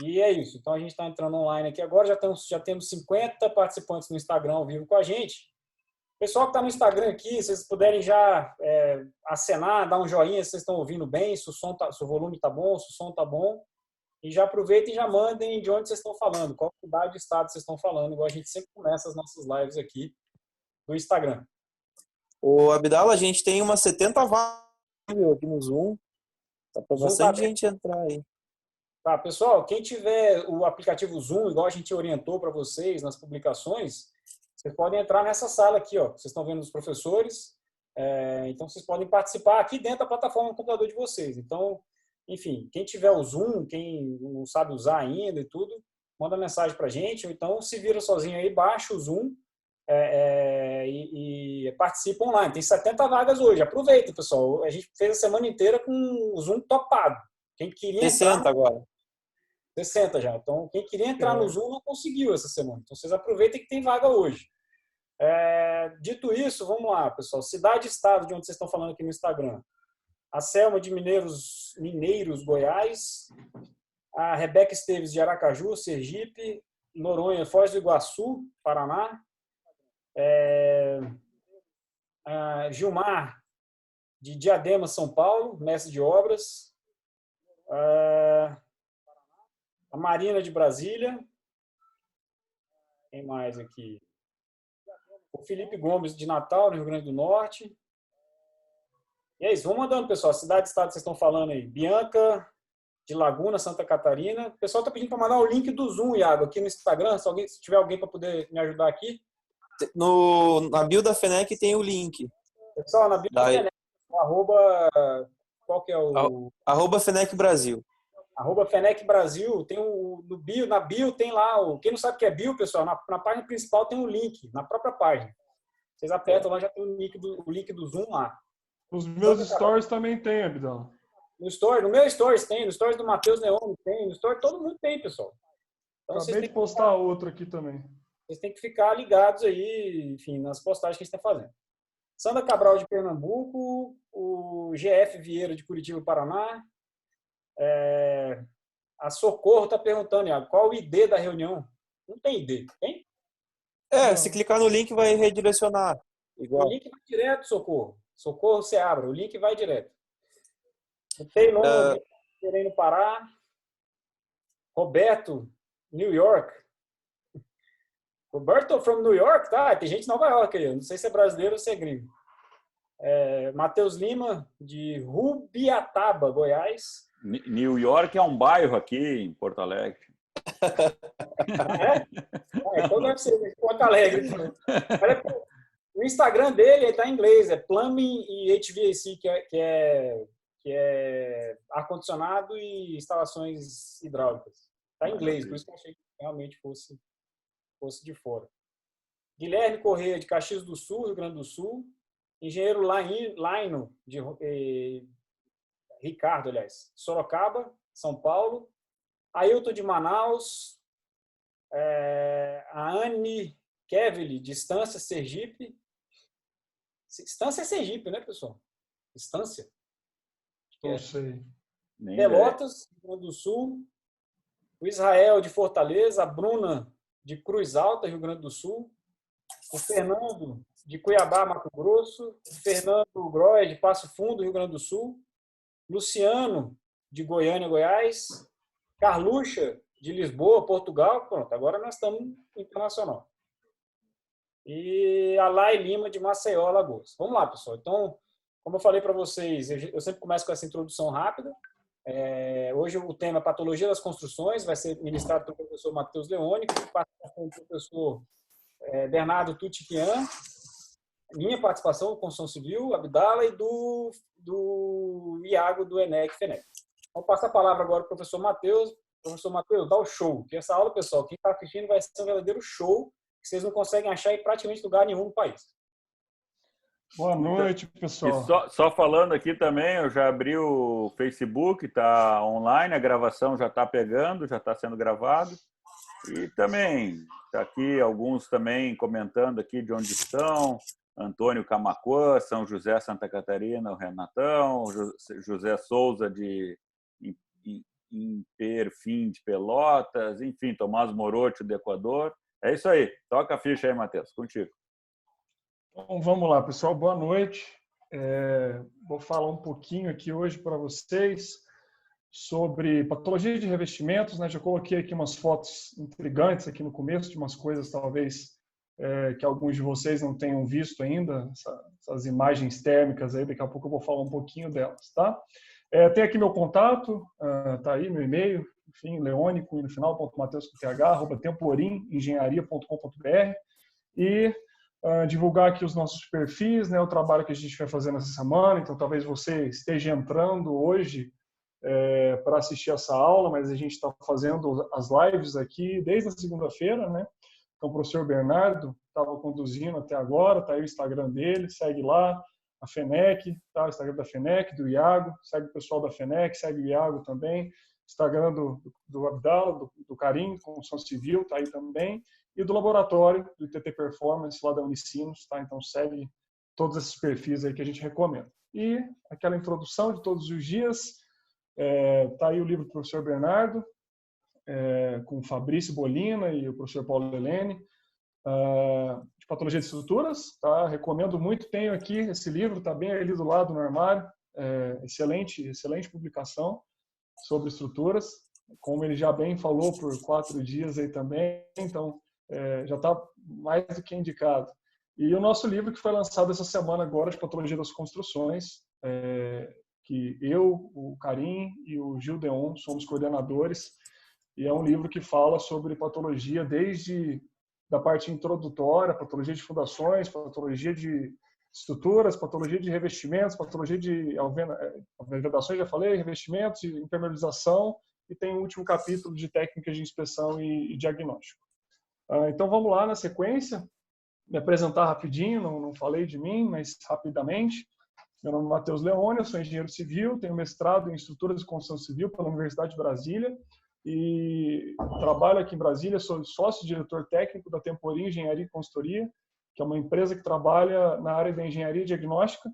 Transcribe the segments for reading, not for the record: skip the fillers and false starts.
E é isso. Então, a gente está entrando online aqui agora. Já temos 50 participantes no Instagram ao vivo com a gente. Pessoal que está no Instagram aqui, se vocês puderem já acenar, dar um joinha se vocês estão ouvindo bem, se o volume está bom, se o som está bom. E já aproveitem e já mandem de onde vocês estão falando, qual cidade e estado vocês estão falando, igual a gente sempre começa as nossas lives aqui no Instagram. O Abdala, a gente tem umas 70 vagas aqui no Zoom. Tá para bastante gente entrar aí. Tá, pessoal, quem tiver o aplicativo Zoom, igual a gente orientou para vocês nas publicações, vocês podem entrar nessa sala aqui, ó. Vocês estão vendo os professores, então vocês podem participar aqui dentro da plataforma do computador de vocês. Então, enfim, quem tiver o Zoom, quem não sabe usar ainda e tudo, manda mensagem para a gente, ou então se vira sozinho aí, baixa o Zoom e participa online. Tem 70 vagas hoje, aproveitem, pessoal. A gente fez a semana inteira com o Zoom topado. Quem queria 60 agora. 60 já. Então, quem queria entrar no Zoom não conseguiu essa semana. Então, vocês aproveitem que tem vaga hoje. Dito isso, vamos lá, pessoal. Cidade e estado de onde vocês estão falando aqui no Instagram. A Selma de Mineiros, Goiás. A Rebeca Esteves de Aracaju, Sergipe. Noronha, Foz do Iguaçu, Paraná. A Gilmar de Diadema, São Paulo, mestre de obras. A Marina de Brasília. Quem mais aqui? O Felipe Gomes de Natal, no Rio Grande do Norte. E é isso, vamos mandando, pessoal. Cidade e estado vocês estão falando aí. Bianca de Laguna, Santa Catarina. O pessoal está pedindo para mandar o link do Zoom, Iago, aqui no Instagram. Se tiver alguém para poder me ajudar aqui. Na bio da FENEC tem o link. Pessoal, na bio da FENEC, qual que é o... @FENEC Brasil. @FENEC Brasil, tem na bio tem lá, quem não sabe o que é bio, pessoal, na página principal tem um link, na própria página. Vocês apertam lá, já tem o link do Zoom lá. Os meus stories também tem, Abdala. No meu stories tem, no stories do Matheus Leone tem, no stories todo mundo tem, pessoal. Então, acabei de postar outro aqui também. Vocês têm que ficar ligados aí, enfim, nas postagens que a gente está fazendo. Sandra Cabral de Pernambuco, o GF Vieira de Curitiba, Paraná. A Socorro está perguntando, Iago, qual o ID da reunião? Não tem ID, tem? Se clicar no link vai redirecionar. Igual. O link vai direto, Socorro. Socorro, você abre, o link vai direto. O Taylor, no Pará. Roberto, New York. Roberto from New York, tá? Tem gente de Nova York aí. Não sei se é brasileiro ou se é gringo. Matheus Lima, de Rubiataba, Goiás. New York é um bairro aqui em Porto Alegre. Então deve ser Porto Alegre. O Instagram dele está em inglês, é Plumbing e HVAC, que é ar-condicionado e instalações hidráulicas. Está em inglês, por isso que eu achei que realmente fosse de fora. Guilherme Corrêa, de Caxias do Sul, Rio Grande do Sul. Engenheiro Laino, Ricardo, aliás, Sorocaba, São Paulo. Ailton de Manaus. A Anne Kevely, de Estância, Sergipe. Estância é Sergipe, né, pessoal? Estância. Não sei. Pelotas, Rio Grande do Sul. O Israel, de Fortaleza. A Bruna, de Cruz Alta, Rio Grande do Sul. O Fernando, de Cuiabá, Mato Grosso. O Fernando Groia, de Passo Fundo, Rio Grande do Sul. Luciano, de Goiânia, Goiás. Carluxa, de Lisboa, Portugal. Pronto, agora nós estamos internacional. E a Lai Lima, de Maceió, Alagoas. Vamos lá, pessoal. Então, como eu falei para vocês, eu sempre começo com essa introdução rápida. Hoje o tema é Patologia das Construções, vai ser ministrado pelo professor Matheus Leone, com participação do professor Bernardo Tutiquian, minha participação com construção civil, Abdala, e do Iago, do ENEC, FENEC. Vou passar a palavra agora para o professor Matheus. Professor Matheus, dá o show. Que essa aula, pessoal, quem está assistindo vai ser um verdadeiro show que vocês não conseguem achar em praticamente lugar nenhum no país. Boa noite, pessoal. E só falando aqui também, eu já abri o Facebook, está online, a gravação já está pegando, já está sendo gravado. E também, está aqui alguns também comentando aqui de onde estão. Antônio Camaquã, São José, Santa Catarina, o Renatão, José Souza de Imperfim de Pelotas, enfim, Tomás Morocho do Equador. É isso aí. Toca a ficha aí, Matheus. Contigo. Então, vamos lá, pessoal. Boa noite. Vou falar um pouquinho aqui hoje para vocês sobre patologia de revestimentos, né? Já coloquei aqui umas fotos intrigantes aqui no começo de umas coisas talvez que alguns de vocês não tenham visto ainda, essas imagens térmicas aí. Daqui a pouco eu vou falar um pouquinho delas, tá? Tem aqui meu contato, tá aí meu e-mail, enfim, Leone, no final, .mateus.th@temporim-engenharia.com.br, e divulgar aqui os nossos perfis, né, o trabalho que a gente vai fazer nessa semana. Então, talvez você esteja entrando hoje para assistir essa aula, mas a gente está fazendo as lives aqui desde a segunda-feira, né? Então, o professor Bernardo estava conduzindo até agora, tá aí o Instagram dele, segue lá, a FENEC, tá? O Instagram da FENEC, do Iago, segue o pessoal da FENEC, segue o Iago também, Instagram do Abdala, do Karim, Construção Civil, tá aí também, e do laboratório, do ITT Performance, lá da Unicinos, tá? Então, segue todos esses perfis aí que a gente recomenda. E aquela introdução de todos os dias, tá aí o livro do professor Bernardo, com o Fabrício Bolina e o professor Paulo Helene, de patologia de estruturas, tá? Recomendo muito. Tenho aqui esse livro, está bem ali do lado no armário, excelente publicação sobre estruturas, como ele já bem falou por 4 dias aí também, então já está mais do que indicado. E o nosso livro que foi lançado essa semana agora, de patologia das construções, que eu, o Karim e o Gil Deon somos coordenadores, e é um livro que fala sobre patologia desde da parte introdutória, patologia de fundações, patologia de estruturas, patologia de revestimentos, patologia de alvedações, já falei, revestimentos, impermeabilização, e tem um último capítulo de técnicas de inspeção e diagnóstico. Então vamos lá na sequência, me apresentar rapidinho, não falei de mim, mas rapidamente. Meu nome é Matheus Leone, eu sou engenheiro civil, tenho mestrado em estruturas de construção civil pela Universidade de Brasília e trabalho aqui em Brasília, sou sócio-diretor técnico da Temporim Engenharia e Consultoria, que é uma empresa que trabalha na área da engenharia diagnóstica.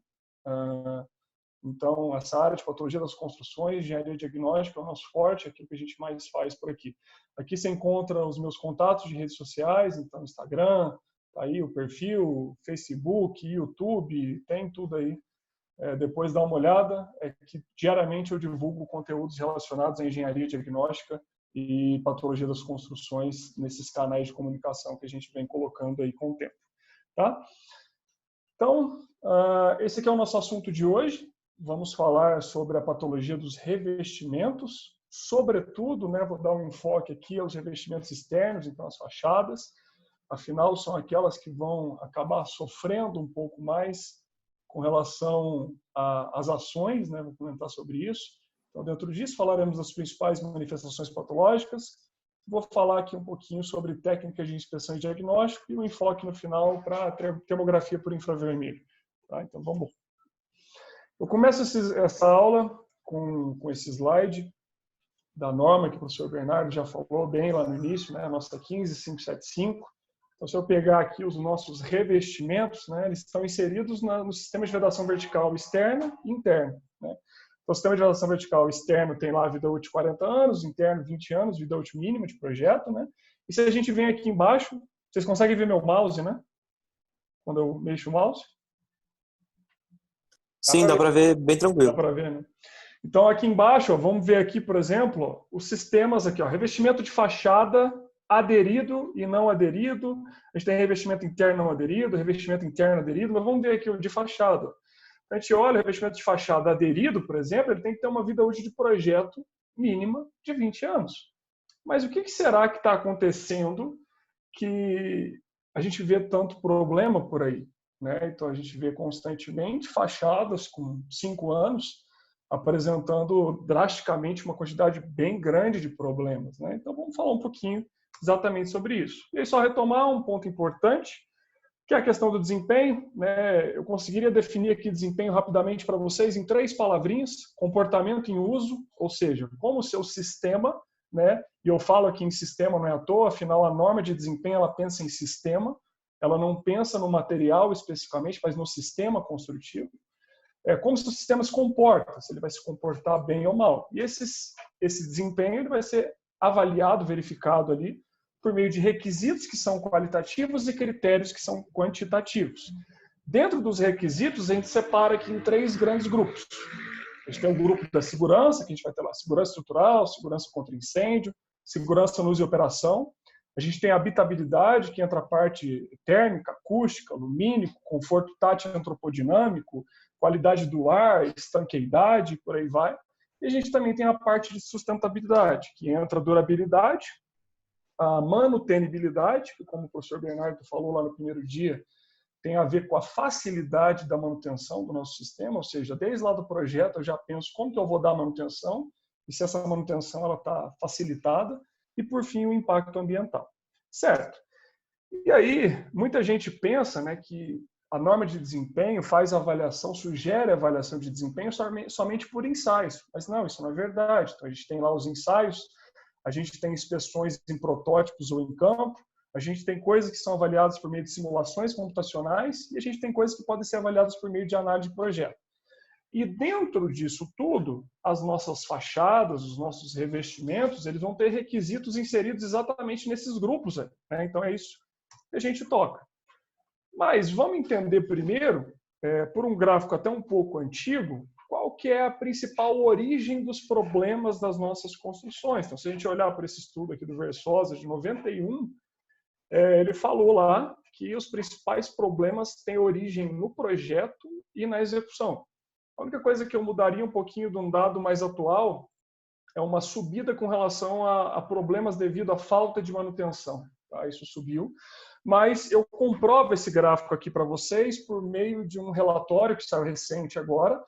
Então, essa área de patologia das construções, engenharia diagnóstica é o nosso forte, é aquilo que a gente mais faz por aqui. Aqui você encontra os meus contatos de redes sociais, então Instagram, tá aí o perfil, Facebook, YouTube, tem tudo aí. Depois dá uma olhada, que diariamente eu divulgo conteúdos relacionados à engenharia diagnóstica e patologia das construções nesses canais de comunicação que a gente vem colocando aí com o tempo. Tá? Então, esse aqui é o nosso assunto de hoje. Vamos falar sobre a patologia dos revestimentos, sobretudo, né, vou dar um enfoque aqui aos revestimentos externos, então as fachadas, afinal são aquelas que vão acabar sofrendo um pouco mais com relação às ações, né? Vou comentar sobre isso. Então, dentro disso, falaremos das principais manifestações patológicas. Vou falar aqui um pouquinho sobre técnicas de inspeção e diagnóstico e o enfoque no final para a termografia por infravermelho. Tá? Então, vamos. Eu começo essa aula com esse slide da norma que o professor Bernardo já falou bem lá no início, né? A nossa 15575. Então, se eu pegar aqui os nossos revestimentos, né, eles estão inseridos no sistema de vedação vertical externa e interna. Né? Então, o sistema de vedação vertical externo tem lá a vida útil de 40 anos, interno 20 anos, vida útil mínima de projeto. Né? E se a gente vem aqui embaixo, vocês conseguem ver meu mouse, né? Quando eu mexo o mouse? Sim, dá para ver bem tranquilo. Dá para ver, né? Então, aqui embaixo, ó, vamos ver aqui, por exemplo, os sistemas aqui, ó, revestimento de fachada aderido e não aderido. A gente tem revestimento interno não aderido, revestimento interno aderido, mas vamos ver aqui o de fachada. A gente olha o revestimento de fachada aderido, por exemplo, ele tem que ter uma vida útil de projeto mínima de 20 anos. Mas o que será que está acontecendo que a gente vê tanto problema por aí? Né? Então, a gente vê constantemente fachadas com 5 anos apresentando drasticamente uma quantidade bem grande de problemas. Né? Então, vamos falar um pouquinho exatamente sobre isso. E aí, só retomar um ponto importante, que é a questão do desempenho. Né? Eu conseguiria definir aqui desempenho rapidamente para vocês em 3 palavrinhas: comportamento em uso, ou seja, como o seu sistema, né? E eu falo aqui em sistema não é à toa, afinal a norma de desempenho ela pensa em sistema, ela não pensa no material especificamente, mas no sistema construtivo. como se o sistema se comporta, se ele vai se comportar bem ou mal. E esse desempenho ele vai ser avaliado, verificado ali, por meio de requisitos que são qualitativos e critérios que são quantitativos. Dentro dos requisitos, a gente separa aqui em 3 grandes grupos. A gente tem o grupo da segurança, que a gente vai ter lá segurança estrutural, segurança contra incêndio, segurança no uso e operação. A gente tem a habitabilidade, que entra a parte térmica, acústica, lumínico, conforto tátil antropodinâmico, qualidade do ar, estanqueidade, por aí vai. E a gente também tem a parte de sustentabilidade, que entra a durabilidade, a manutenibilidade, que como o professor Bernardo falou lá no primeiro dia, tem a ver com a facilidade da manutenção do nosso sistema, ou seja, desde lá do projeto eu já penso como que eu vou dar a manutenção, e se essa manutenção está facilitada, e por fim o impacto ambiental. Certo. E aí, muita gente pensa, né, que a norma de desempenho faz avaliação, sugere avaliação de desempenho somente por ensaios. Mas não, isso não é verdade. Então, a gente tem lá os ensaios, a gente tem inspeções em protótipos ou em campo, a gente tem coisas que são avaliadas por meio de simulações computacionais e a gente tem coisas que podem ser avaliadas por meio de análise de projeto. E dentro disso tudo, as nossas fachadas, os nossos revestimentos, eles vão ter requisitos inseridos exatamente nesses grupos, né? Então é isso que a gente toca. Mas vamos entender primeiro, por um gráfico até um pouco antigo, qual que é a principal origem dos problemas das nossas construções. Então, se a gente olhar para esse estudo aqui do Versosa, de 91, ele falou lá que os principais problemas têm origem no projeto e na execução. A única coisa que eu mudaria um pouquinho de um dado mais atual é uma subida com relação a problemas devido à falta de manutenção. Tá? Isso subiu. Mas eu comprovo esse gráfico aqui para vocês por meio de um relatório que saiu recente agora,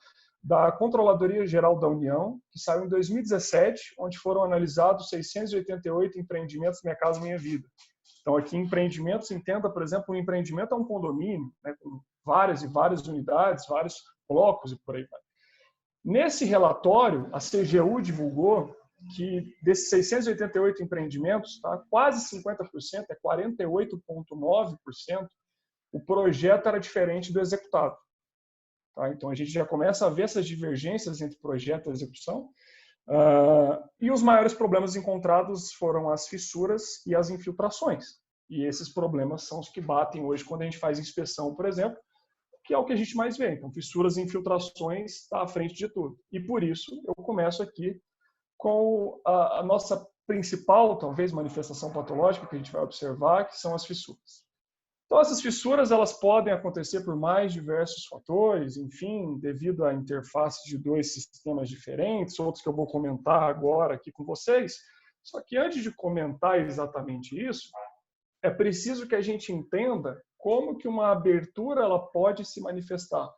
da Controladoria Geral da União, que saiu em 2017, onde foram analisados 688 empreendimentos Minha Casa Minha Vida. Então, aqui, empreendimentos, entenda, por exemplo, um empreendimento é um condomínio, né, com várias e várias unidades, vários blocos e por aí vai. Nesse relatório, a CGU divulgou que desses 688 empreendimentos, tá, quase 50%, 48,9%, o projeto era diferente do executado. Tá? Então, a gente já começa a ver essas divergências entre projeto e execução. E os maiores problemas encontrados foram as fissuras e as infiltrações. E esses problemas são os que batem hoje quando a gente faz inspeção, por exemplo, que é o que a gente mais vê. Então, fissuras e infiltrações está à frente de tudo. E por isso, eu começo aqui com a nossa principal, talvez, manifestação patológica que a gente vai observar, que são as fissuras. Então, essas fissuras elas podem acontecer por mais diversos fatores, enfim, devido à interface de 2 sistemas diferentes, outros que eu vou comentar agora aqui com vocês. Só que antes de comentar exatamente isso, é preciso que a gente entenda como que uma abertura ela pode se manifestar.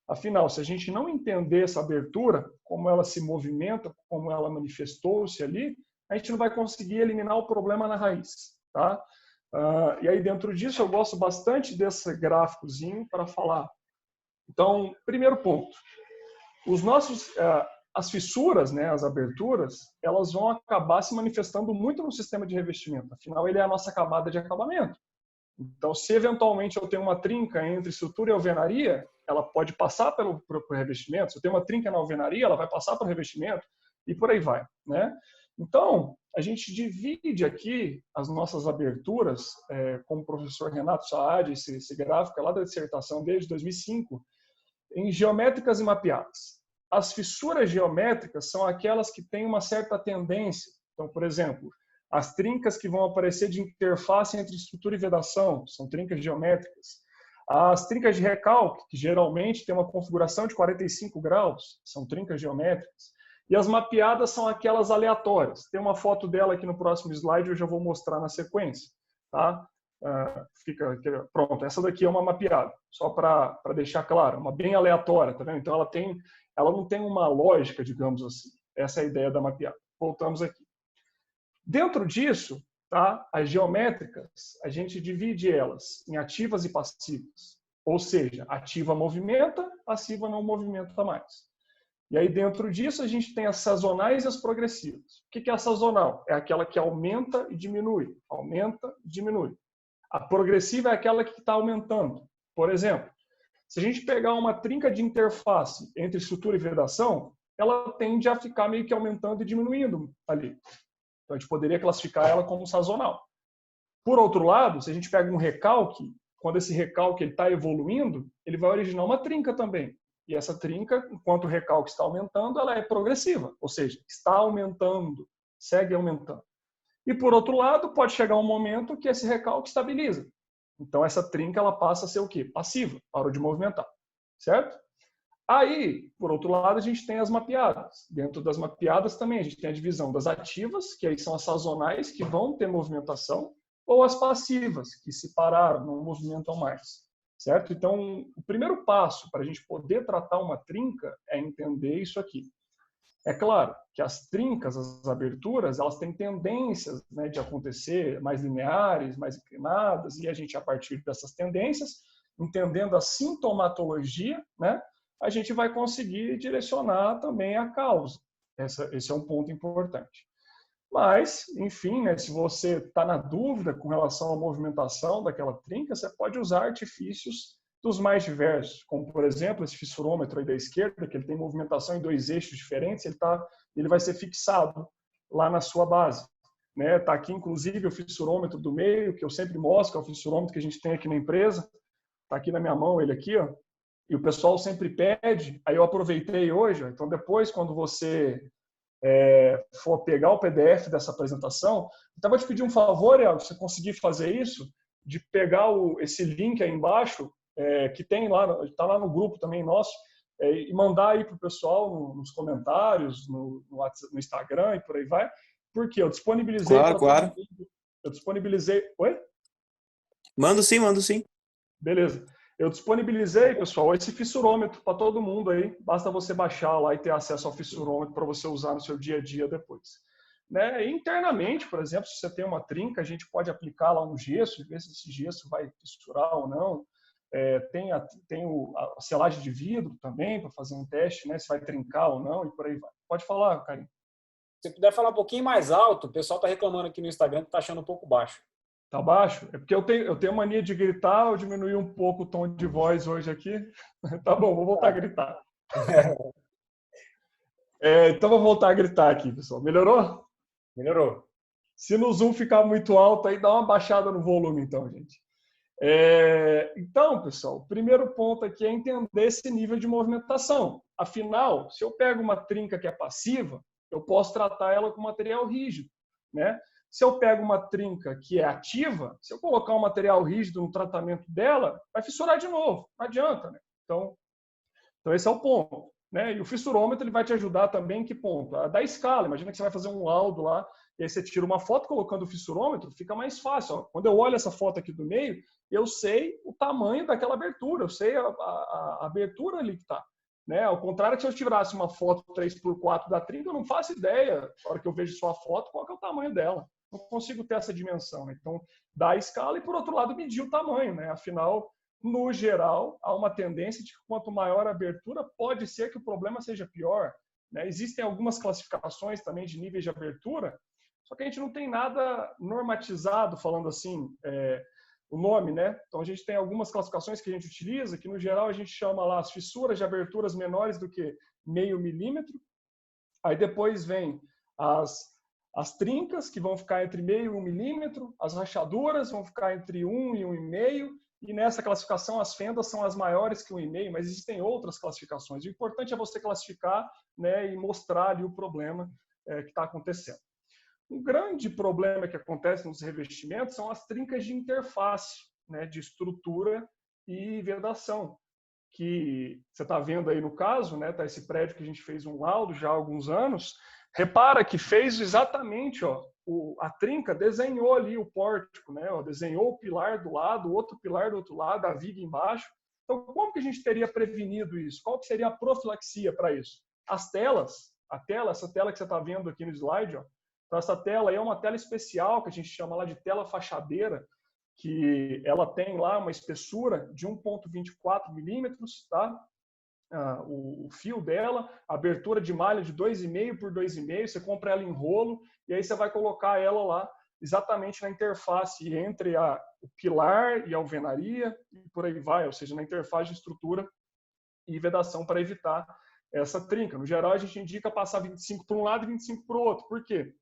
Afinal, se a gente não entender essa abertura, como ela se movimenta, como ela manifestou-se ali, a gente não vai conseguir eliminar o problema na raiz, tá? E aí, dentro disso, eu gosto bastante desse gráficozinho para falar. Então, primeiro ponto. As fissuras, né, as aberturas, elas vão acabar se manifestando muito no sistema de revestimento. Afinal, ele é a nossa camada de acabamento. Então, se eventualmente eu tenho uma trinca entre estrutura e alvenaria, ela pode passar pelo revestimento. Se eu tenho uma trinca na alvenaria, ela vai passar pelo revestimento e por aí vai, né? Então, a gente divide aqui as nossas aberturas, como o professor Renato Saad, esse gráfico é lá da dissertação desde 2005, em geométricas e mapeadas. As fissuras geométricas são aquelas que têm uma certa tendência. Então, por exemplo, as trincas que vão aparecer de interface entre estrutura e vedação são trincas geométricas. As trincas de recalque, que geralmente tem uma configuração de 45 graus, são trincas geométricas. E as mapeadas são aquelas aleatórias. Tem uma foto dela aqui no próximo slide, eu já vou mostrar na sequência. Tá? Pronto, essa daqui é uma mapeada, só para deixar claro, uma bem aleatória, tá vendo? Então ela não tem uma lógica, digamos assim. Essa é a ideia da mapeada. Voltamos aqui. Dentro disso, tá, as geométricas, a gente divide elas em ativas e passivas. Ou seja, ativa movimenta, passiva não movimenta mais. E aí, dentro disso, a gente tem as sazonais e as progressivas. O que é a sazonal? É aquela que aumenta e diminui. Aumenta e diminui. A progressiva é aquela que está aumentando. Por exemplo, Se a gente pegar uma trinca de interface entre estrutura e vedação, ela tende a ficar meio que aumentando e diminuindo ali. Então, a gente poderia classificar ela como sazonal. Por outro lado, se a gente pega um recalque, quando esse recalque está evoluindo, ele vai originar uma trinca também. E essa trinca, enquanto o recalque está aumentando, ela é progressiva, ou seja, está aumentando, segue aumentando. E por outro lado, pode chegar um momento que esse recalque estabiliza. Então essa trinca ela passa a ser o quê? Passiva, parou de movimentar, certo? Aí, por outro lado, a gente tem as mapeadas. Dentro das mapeadas também a gente tem a divisão das ativas, que aí são as sazonais, que vão ter movimentação, ou as passivas, que se pararam, não movimentam mais, certo? Então, o primeiro passo para a gente poder tratar uma trinca é entender isso aqui. É claro que as trincas, as aberturas, elas têm tendências, né, de acontecer mais lineares, mais inclinadas, e a gente, a partir dessas tendências, entendendo a sintomatologia, né, a gente vai conseguir direcionar também a causa. Esse é um ponto importante. Mas, enfim, né, se você está na dúvida com relação à movimentação daquela trinca, você pode usar artifícios dos mais diversos, como, por exemplo, esse fissurômetro aí da esquerda, que ele tem movimentação em 2 eixos diferentes, ele vai ser fixado lá na sua base. Está aqui, inclusive, o fissurômetro do meio, que eu sempre mostro, que é o fissurômetro que a gente tem aqui na empresa. Está aqui na minha mão ele aqui, ó. E o pessoal sempre pede, aí eu aproveitei hoje, ó. Então depois, quando você for pegar o PDF dessa apresentação, então vou te pedir um favor, El, se você conseguir fazer isso, de pegar esse link aí embaixo, que tem lá, está lá no grupo também nosso, e mandar aí para o pessoal nos comentários, no Instagram e por aí vai, porque eu disponibilizei... Claro. Eu disponibilizei... Oi? Mando sim. Beleza. Eu disponibilizei, pessoal, esse fissurômetro para todo mundo aí. Basta você baixar lá e ter acesso ao fissurômetro para você usar no seu dia a dia depois. Né? E internamente, por exemplo, se você tem uma trinca, a gente pode aplicar lá um gesso e ver se esse gesso vai fissurar ou não. Tem a selagem de vidro também para fazer um teste, né? Se vai trincar ou não e por aí vai. Pode falar, Carinho. Se puder falar um pouquinho mais alto, o pessoal está reclamando aqui no Instagram que está achando um pouco baixo. Tá baixo? É porque eu tenho mania de gritar, eu diminui um pouco o tom de voz hoje aqui. Tá bom, vou voltar a gritar. Então vou voltar a gritar aqui, pessoal. Melhorou? Melhorou. Se no Zoom ficar muito alto, aí dá uma baixada no volume, então, gente. Então, pessoal, o primeiro ponto aqui é entender esse nível de movimentação. Afinal, se eu pego uma trinca que é passiva, eu posso tratar ela com material rígido, né? Se eu pego uma trinca que é ativa, se eu colocar um material rígido no tratamento dela, vai fissurar de novo. Não adianta, né? Então esse é o ponto. Né? E o fissurômetro ele vai te ajudar também em que ponto? A dar escala. Imagina que você vai fazer um laudo lá, e aí você tira uma foto colocando o fissurômetro, fica mais fácil. Ó. Quando eu olho essa foto aqui do meio, eu sei o tamanho daquela abertura, eu sei a abertura ali que está. Né? Ao contrário que se eu tirasse uma foto 3x4 da trinca, eu não faço ideia, na hora que eu vejo só a foto, qual que é o tamanho dela. Não consigo ter essa dimensão. Né? Então, dá a escala e, por outro lado, medir o tamanho. Né? Afinal, no geral, há uma tendência de que quanto maior a abertura, pode ser que o problema seja pior. Né? Existem algumas classificações também de níveis de abertura, só que a gente não tem nada normatizado, falando assim, o nome, né? Então, a gente tem algumas classificações que a gente utiliza, que, no geral, a gente chama lá as fissuras de aberturas menores do que 0,5 milímetro. Aí, depois, vem as trincas, que vão ficar entre 0,5 e 1 milímetro, as rachaduras vão ficar entre 1 e 1,5, e nessa classificação as fendas são as maiores que 1,5, mas existem outras classificações. O importante é você classificar, né, e mostrar ali o problema que está acontecendo. Um grande problema que acontece nos revestimentos são as trincas de interface, né, de estrutura e vedação, que você está vendo aí no caso, né, tá esse prédio que a gente fez um laudo já há alguns anos. Repara que fez exatamente, ó, a trinca desenhou ali o pórtico, né, ó, desenhou o pilar do lado, outro pilar do outro lado, a viga embaixo. Então, como que a gente teria prevenido isso? Qual que seria a profilaxia para isso? As telas, essa tela que você está vendo aqui no slide, ó, então essa tela aí é uma tela especial que a gente chama lá de tela fachadeira, que ela tem lá uma espessura de 1,24 milímetros, tá? O fio dela, a abertura de malha de 2,5 por 2,5, você compra ela em rolo e aí você vai colocar ela lá exatamente na interface entre o pilar e a alvenaria e por aí vai, ou seja, na interface de estrutura e vedação para evitar essa trinca. No geral, a gente indica passar 25 para um lado e 25 para o outro. Por quê?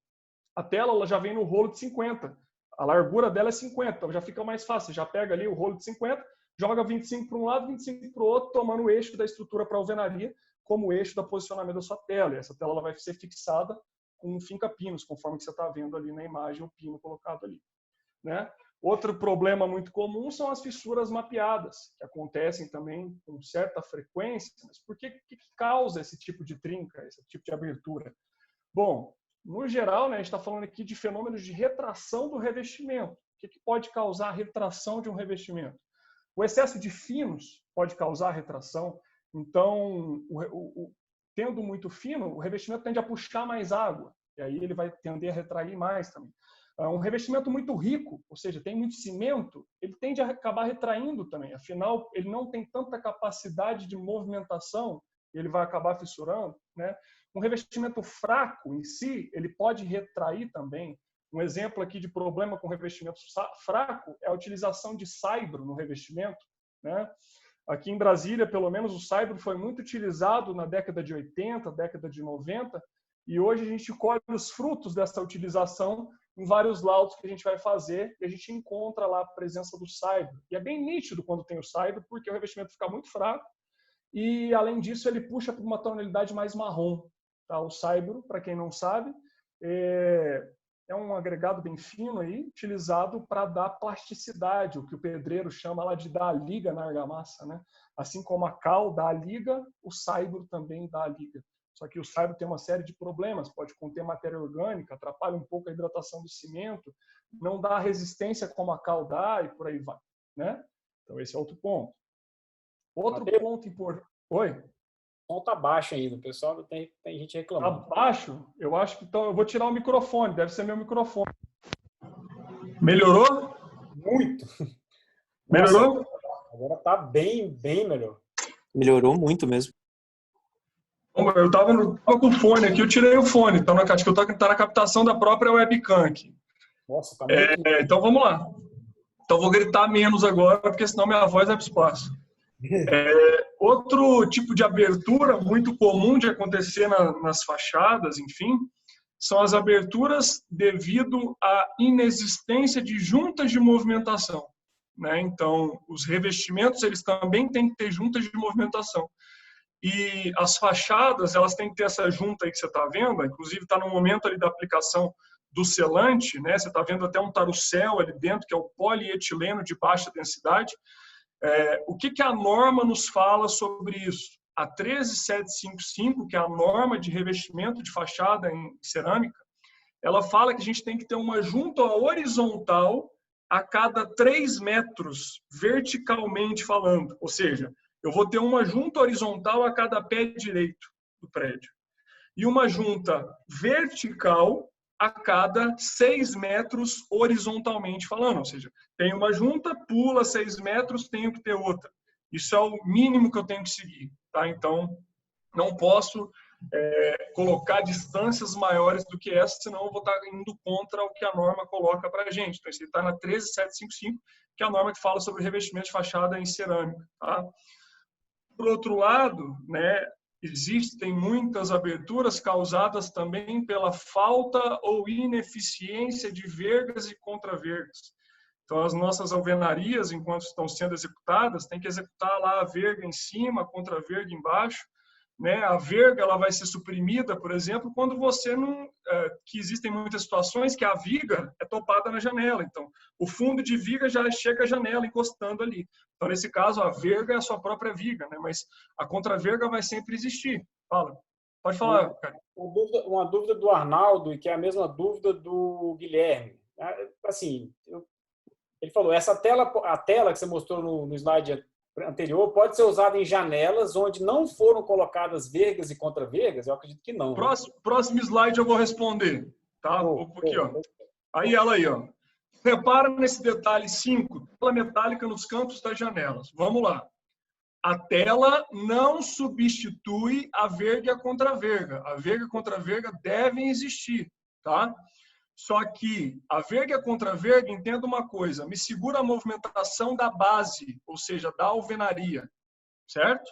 A tela ela já vem no rolo de 50. A largura dela é 50, então já fica mais fácil. Você já pega ali o rolo de 50, joga 25 para um lado, 25 para o outro, tomando o eixo da estrutura para alvenaria como eixo da posicionamento da sua tela. E essa tela ela vai ser fixada com um finca-pinos, conforme que você está vendo ali na imagem, o pino colocado ali. Né? Outro problema muito comum são as fissuras mapeadas, que acontecem também com certa frequência. Mas por que causa esse tipo de trinca, esse tipo de abertura? Bom, no geral, né, a gente está falando aqui de fenômenos de retração do revestimento. O que pode causar a retração de um revestimento? O excesso de finos pode causar retração. Então, tendo muito fino, o revestimento tende a puxar mais água. E aí ele vai tender a retrair mais também. Um revestimento muito rico, ou seja, tem muito cimento, ele tende a acabar retraindo também. Afinal, ele não tem tanta capacidade de movimentação, ele vai acabar fissurando. Né? Um revestimento fraco em si, ele pode retrair também. Um exemplo aqui de problema com revestimento fraco é a utilização de saibro no revestimento. Né? Aqui em Brasília, pelo menos, o saibro foi muito utilizado na década de 80, década de 90, e hoje a gente colhe os frutos dessa utilização em vários laudos que a gente vai fazer, e a gente encontra lá a presença do saibro. E é bem nítido quando tem o saibro, porque o revestimento fica muito fraco, e além disso ele puxa para uma tonalidade mais marrom. Tá? O saibro, para quem não sabe, é um agregado bem fino aí, utilizado para dar plasticidade, o que o pedreiro chama lá de dar a liga na argamassa. Né? Assim como a cal dá a liga, o saibro também dá a liga. Só que o saibro tem uma série de problemas, pode conter matéria orgânica, atrapalha um pouco a hidratação do cimento, não dá resistência como a cal dá e por aí vai. Né? Então esse é outro ponto. Outro ponto importante... Oi? O som tá baixo ainda, o pessoal tem gente reclamando. Tá baixo? Eu acho que então eu vou tirar o microfone, deve ser meu microfone. Melhorou? Muito. Melhorou? Nossa, agora tá bem melhor. Melhorou muito mesmo. Eu tava com o fone aqui, eu tirei o fone, então acho que eu tô na captação da própria webcam aqui. Nossa, tá muito... Então vamos lá. Então vou gritar menos agora, porque senão minha voz vai pro espaço. Outro tipo de abertura muito comum de acontecer nas fachadas, enfim, são as aberturas devido à inexistência de juntas de movimentação. Né? Então, os revestimentos eles também têm que ter juntas de movimentação. E as fachadas, elas têm que ter essa junta aí que você está vendo, inclusive está no momento ali da aplicação do selante, né? Você está vendo até um tarucel ali dentro, que é o polietileno de baixa densidade. O que a norma nos fala sobre isso? A 13755, que é a norma de revestimento de fachada em cerâmica, ela fala que a gente tem que ter uma junta horizontal a cada 3 metros, verticalmente falando. Ou seja, eu vou ter uma junta horizontal a cada pé direito do prédio. E uma junta vertical a cada 6 metros horizontalmente falando. Ou seja, tem uma junta, pula 6 metros, tenho que ter outra. Isso é o mínimo que eu tenho que seguir. Tá? Então, não posso colocar distâncias maiores do que essa, senão eu vou estar indo contra o que a norma coloca para a gente. Então, isso está na 13755, que é a norma que fala sobre revestimento de fachada em cerâmica. Tá? Por outro lado, né, existem muitas aberturas causadas também pela falta ou ineficiência de vergas e contravergas. Então, as nossas alvenarias, enquanto estão sendo executadas, tem que executar lá a verga em cima, a contraverga embaixo. Né? A verga ela vai ser suprimida, por exemplo, quando você não... que existem muitas situações que a viga é topada na janela. Então, o fundo de viga já chega à janela encostando ali. Então, nesse caso, a verga é a sua própria viga, né? Mas a contraverga vai sempre existir. Fala. Pode falar, cara. Uma dúvida do Arnaldo, e que é a mesma dúvida do Guilherme. Assim, ele falou, a tela que você mostrou no slide anterior pode ser usada em janelas onde não foram colocadas vergas e contravergas? Eu acredito que não. Próximo slide eu vou responder. Tá? Aqui, ó. Aí ela aí, ó. Repara nesse detalhe 5, tela metálica nos cantos das janelas. Vamos lá. A tela não substitui a verga e a contraverga. A verga e a contraverga devem existir, tá? Só que a verga e a contraverga, entenda uma coisa, me segura a movimentação da base, ou seja, da alvenaria, certo?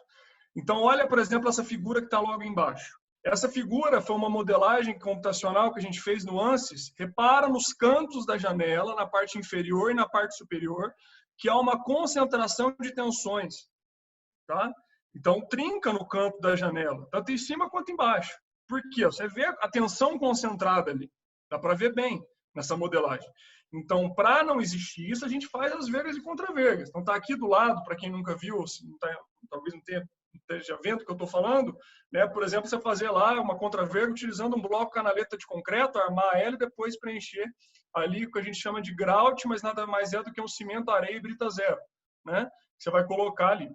Então, olha, por exemplo, essa figura que está logo embaixo. Essa figura foi uma modelagem computacional que a gente fez no ANSYS. Repara nos cantos da janela, na parte inferior e na parte superior, que há uma concentração de tensões. Tá? Então, trinca no canto da janela, tanto em cima quanto embaixo. Por quê? Você vê a tensão concentrada ali. Dá para ver bem nessa modelagem. Então, para não existir isso, a gente faz as vergas e contravergas. Então, está aqui do lado, para quem nunca viu, talvez não esteja vendo o que eu estou falando, né? Por exemplo, você fazer lá uma contraverga utilizando um bloco canaleta de concreto, armar ela e depois preencher ali o que a gente chama de grout, mas nada mais é do que um cimento, areia e brita zero, né? Você vai colocar ali.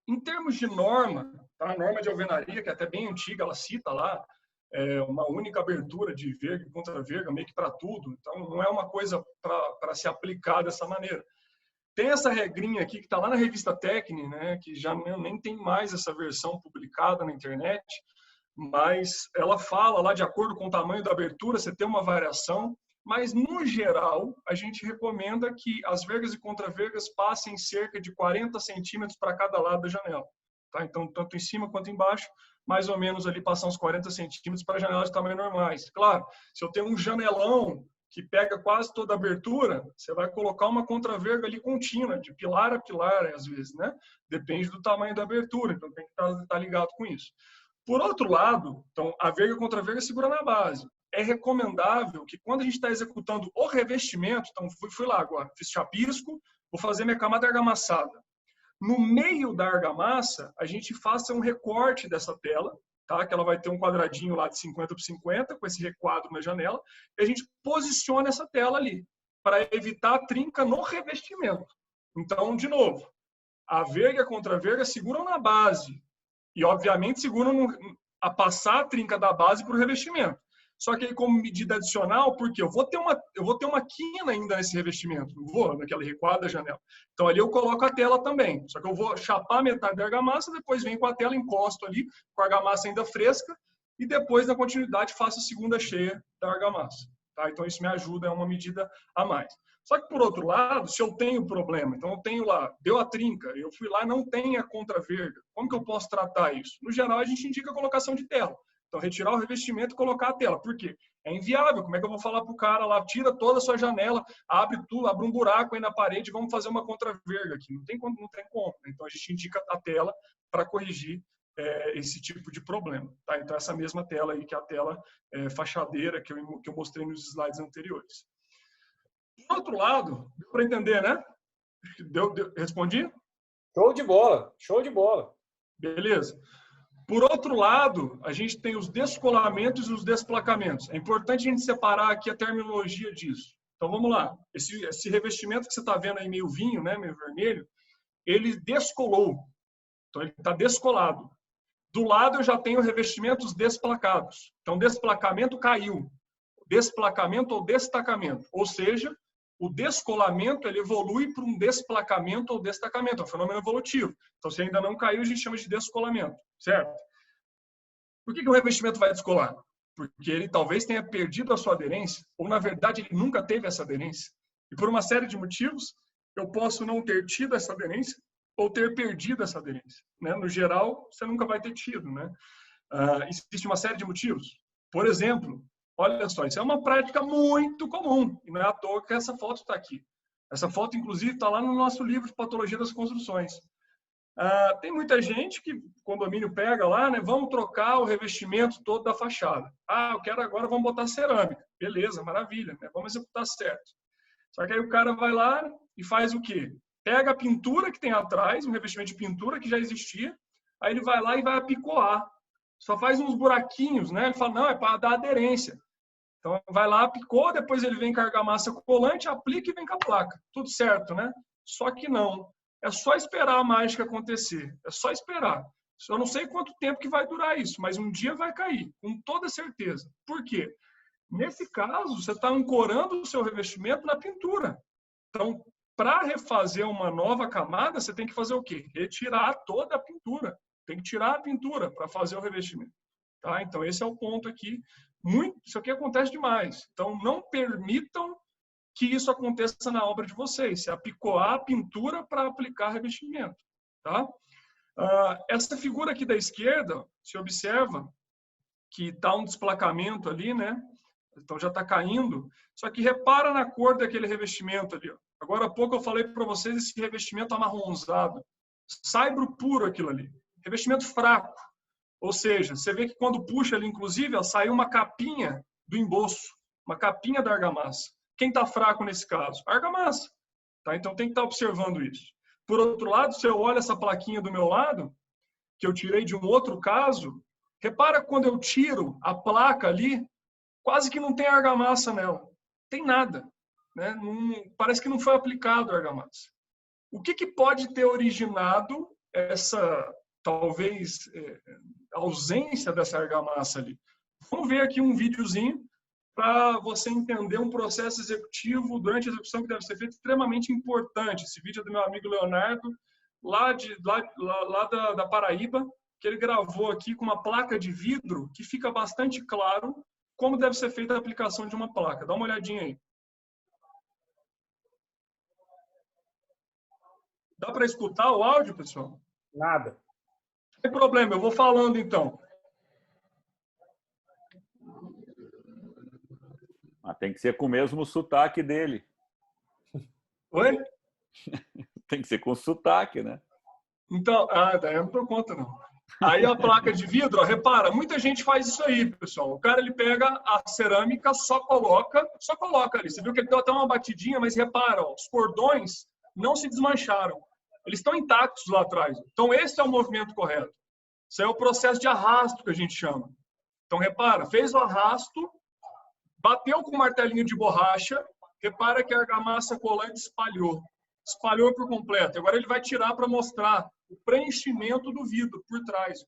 Em termos de norma, tá? A norma de alvenaria, que é até bem antiga, ela cita lá uma única abertura de verga e contraverga, meio que para tudo. Então, não é uma coisa para se aplicar dessa maneira. Tem essa regrinha aqui que está lá na revista Tecne, né, que já nem tem mais essa versão publicada na internet, mas ela fala lá de acordo com o tamanho da abertura, você tem uma variação, mas no geral a gente recomenda que as vergas e contravergas passem cerca de 40 centímetros para cada lado da janela. Tá? Então, tanto em cima quanto embaixo, mais ou menos ali passar uns 40 centímetros para janelas de tamanho normais. Claro, se eu tenho um janelão que pega quase toda a abertura, você vai colocar uma contraverga ali contínua, de pilar a pilar, às vezes, né? Depende do tamanho da abertura, então tem que estar ligado com isso. Por outro lado, então, a verga e a contraverga segura na base. É recomendável que quando a gente está executando o revestimento, então fui lá agora, fiz chapisco, vou fazer minha camada argamassada. No meio da argamassa, a gente faça um recorte dessa tela, tá? Que ela vai ter um quadradinho lá de 50 por 50, com esse requadro na janela, e a gente posiciona essa tela ali, para evitar a trinca no revestimento. Então, de novo, a verga e a contraverga seguram na base, e obviamente seguram a passar a trinca da base para o revestimento. Só que aí, como medida adicional, porque eu vou ter uma quina ainda nesse revestimento, não vou naquela recuada da janela. Então ali eu coloco a tela também. Só que eu vou chapar metade da argamassa, depois venho com a tela, encosto ali, com a argamassa ainda fresca, e depois, na continuidade, faço a segunda cheia da argamassa. Tá? Então isso me ajuda, é uma medida a mais. Só que, por outro lado, se eu tenho problema, então eu tenho lá, deu a trinca, eu fui lá, não tem a contraverga, como que eu posso tratar isso? No geral, a gente indica a colocação de tela. Então, retirar o revestimento e colocar a tela. Por quê? É inviável. Como é que eu vou falar para o cara lá, tira toda a sua janela, abre tudo, abre um buraco aí na parede e vamos fazer uma contraverga aqui. Não tem como. Então, a gente indica a tela para corrigir esse tipo de problema. Tá? Então, essa mesma tela aí, que é a tela fachadeira que eu mostrei nos slides anteriores. Por outro lado, deu para entender, né? Respondi? Show de bola, show de bola. Beleza. Por outro lado, a gente tem os descolamentos e os desplacamentos. É importante a gente separar aqui a terminologia disso. Então, vamos lá. Esse revestimento que você está vendo aí, meio vinho, né, meio vermelho, ele descolou. Então, ele está descolado. Do lado, eu já tenho revestimentos desplacados. Então, desplacamento caiu. Desplacamento ou destacamento. Ou seja, o descolamento ele evolui para um desplacamento ou destacamento, é um fenômeno evolutivo. Então, se ainda não caiu, a gente chama de descolamento, certo? Por que o revestimento vai descolar? Porque ele talvez tenha perdido a sua aderência, ou na verdade ele nunca teve essa aderência. E por uma série de motivos, eu posso não ter tido essa aderência ou ter perdido essa aderência. Né? No geral, você nunca vai ter tido. Né? Existe uma série de motivos. Por exemplo, olha só, isso é uma prática muito comum, e não é à toa que essa foto está aqui. Essa foto, inclusive, está lá no nosso livro de Patologia das Construções. Tem muita gente que o condomínio pega lá, né? Vamos trocar o revestimento todo da fachada. Eu quero agora, vamos botar cerâmica. Beleza, maravilha, né? Vamos executar certo. Só que aí o cara vai lá e faz o quê? Pega a pintura que tem atrás, um revestimento de pintura que já existia, aí ele vai lá e vai apicoar. Só faz uns buraquinhos, né? Ele fala, não, é para dar aderência. Então, vai lá, picou, depois ele vem com a argamassa colante, aplica e vem com a placa. Tudo certo, né? Só que não. É só esperar a mágica acontecer. É só esperar. Eu não sei quanto tempo que vai durar isso, mas um dia vai cair, com toda certeza. Por quê? Nesse caso, você está ancorando o seu revestimento na pintura. Então, para refazer uma nova camada, você tem que fazer o quê? Retirar toda a pintura. Tem que tirar a pintura para fazer o revestimento. Tá? Então, esse é o ponto aqui. Isso aqui acontece demais. Então, não permitam que isso aconteça na obra de vocês. Se apicoar a pintura para aplicar revestimento. Tá? Essa figura aqui da esquerda, se observa que está um desplacamento ali, né? Então já está caindo. Só que repara na cor daquele revestimento ali. Ó. Agora há pouco eu falei para vocês esse revestimento amarronzado. Saibro puro aquilo ali. Revestimento fraco. Ou seja, você vê que quando puxa ali, inclusive, ó, saiu uma capinha do emboço. Uma capinha da argamassa. Quem está fraco nesse caso? A argamassa. Tá? Então tem que estar observando isso. Por outro lado, se eu olho essa plaquinha do meu lado, que eu tirei de um outro caso, repara quando eu tiro a placa ali, quase que não tem argamassa nela. Tem nada. Né? Parece que não foi aplicado a argamassa. O que pode ter originado essa, talvez, ausência dessa argamassa ali? Vamos ver aqui um videozinho para você entender um processo executivo durante a execução que deve ser feito extremamente importante. Esse vídeo é do meu amigo Leonardo, lá da Paraíba, que ele gravou aqui com uma placa de vidro que fica bastante claro como deve ser feita a aplicação de uma placa. Dá uma olhadinha aí. Dá para escutar o áudio, pessoal? Nada. Não tem problema, eu vou falando então. Tem que ser com o mesmo sotaque dele. Oi? Tem que ser com sotaque, né? Então, daí eu não dou conta, não. Aí a placa de vidro, ó, repara, muita gente faz isso aí, pessoal. O cara, ele pega a cerâmica, só coloca ali. Você viu que ele deu até uma batidinha, mas repara, ó, os cordões não se desmancharam. Eles estão intactos lá atrás. Então, esse é o movimento correto. Isso é o processo de arrasto que a gente chama. Então, repara, fez o arrasto, bateu com o martelinho de borracha, repara que a argamassa colante espalhou. Espalhou por completo. Agora ele vai tirar para mostrar o preenchimento do vidro por trás.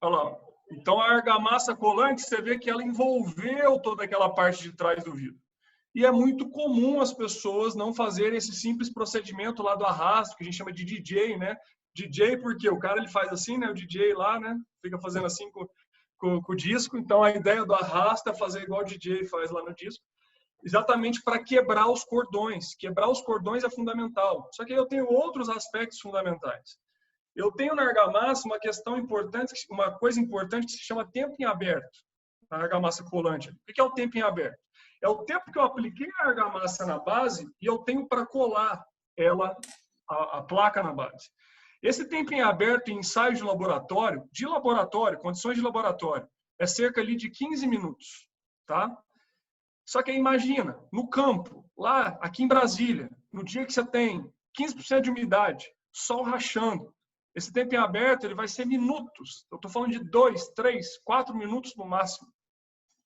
Olha lá. Então a argamassa colante, você vê que ela envolveu toda aquela parte de trás do vidro. E é muito comum as pessoas não fazerem esse simples procedimento lá do arrasto, que a gente chama de DJ, né? DJ porque o cara ele faz assim, né? O DJ lá, né? Fica fazendo assim com o disco. Então a ideia do arrasto é fazer igual o DJ faz lá no disco. Exatamente para quebrar os cordões. Quebrar os cordões é fundamental. Só que eu tenho outros aspectos fundamentais. Eu tenho na argamassa uma questão importante, uma coisa importante que se chama tempo em aberto, na argamassa colante. O que é o tempo em aberto? É o tempo que eu apliquei a argamassa na base e eu tenho para colar ela, a placa na base. Esse tempo em aberto em ensaio de laboratório, condições de laboratório, é cerca ali de 15 minutos, tá? Só que imagina, no campo, lá, aqui em Brasília, no dia que você tem 15% de umidade, sol rachando, esse tempo em aberto ele vai ser minutos. Eu estou falando de 2, 3, 4 minutos no máximo.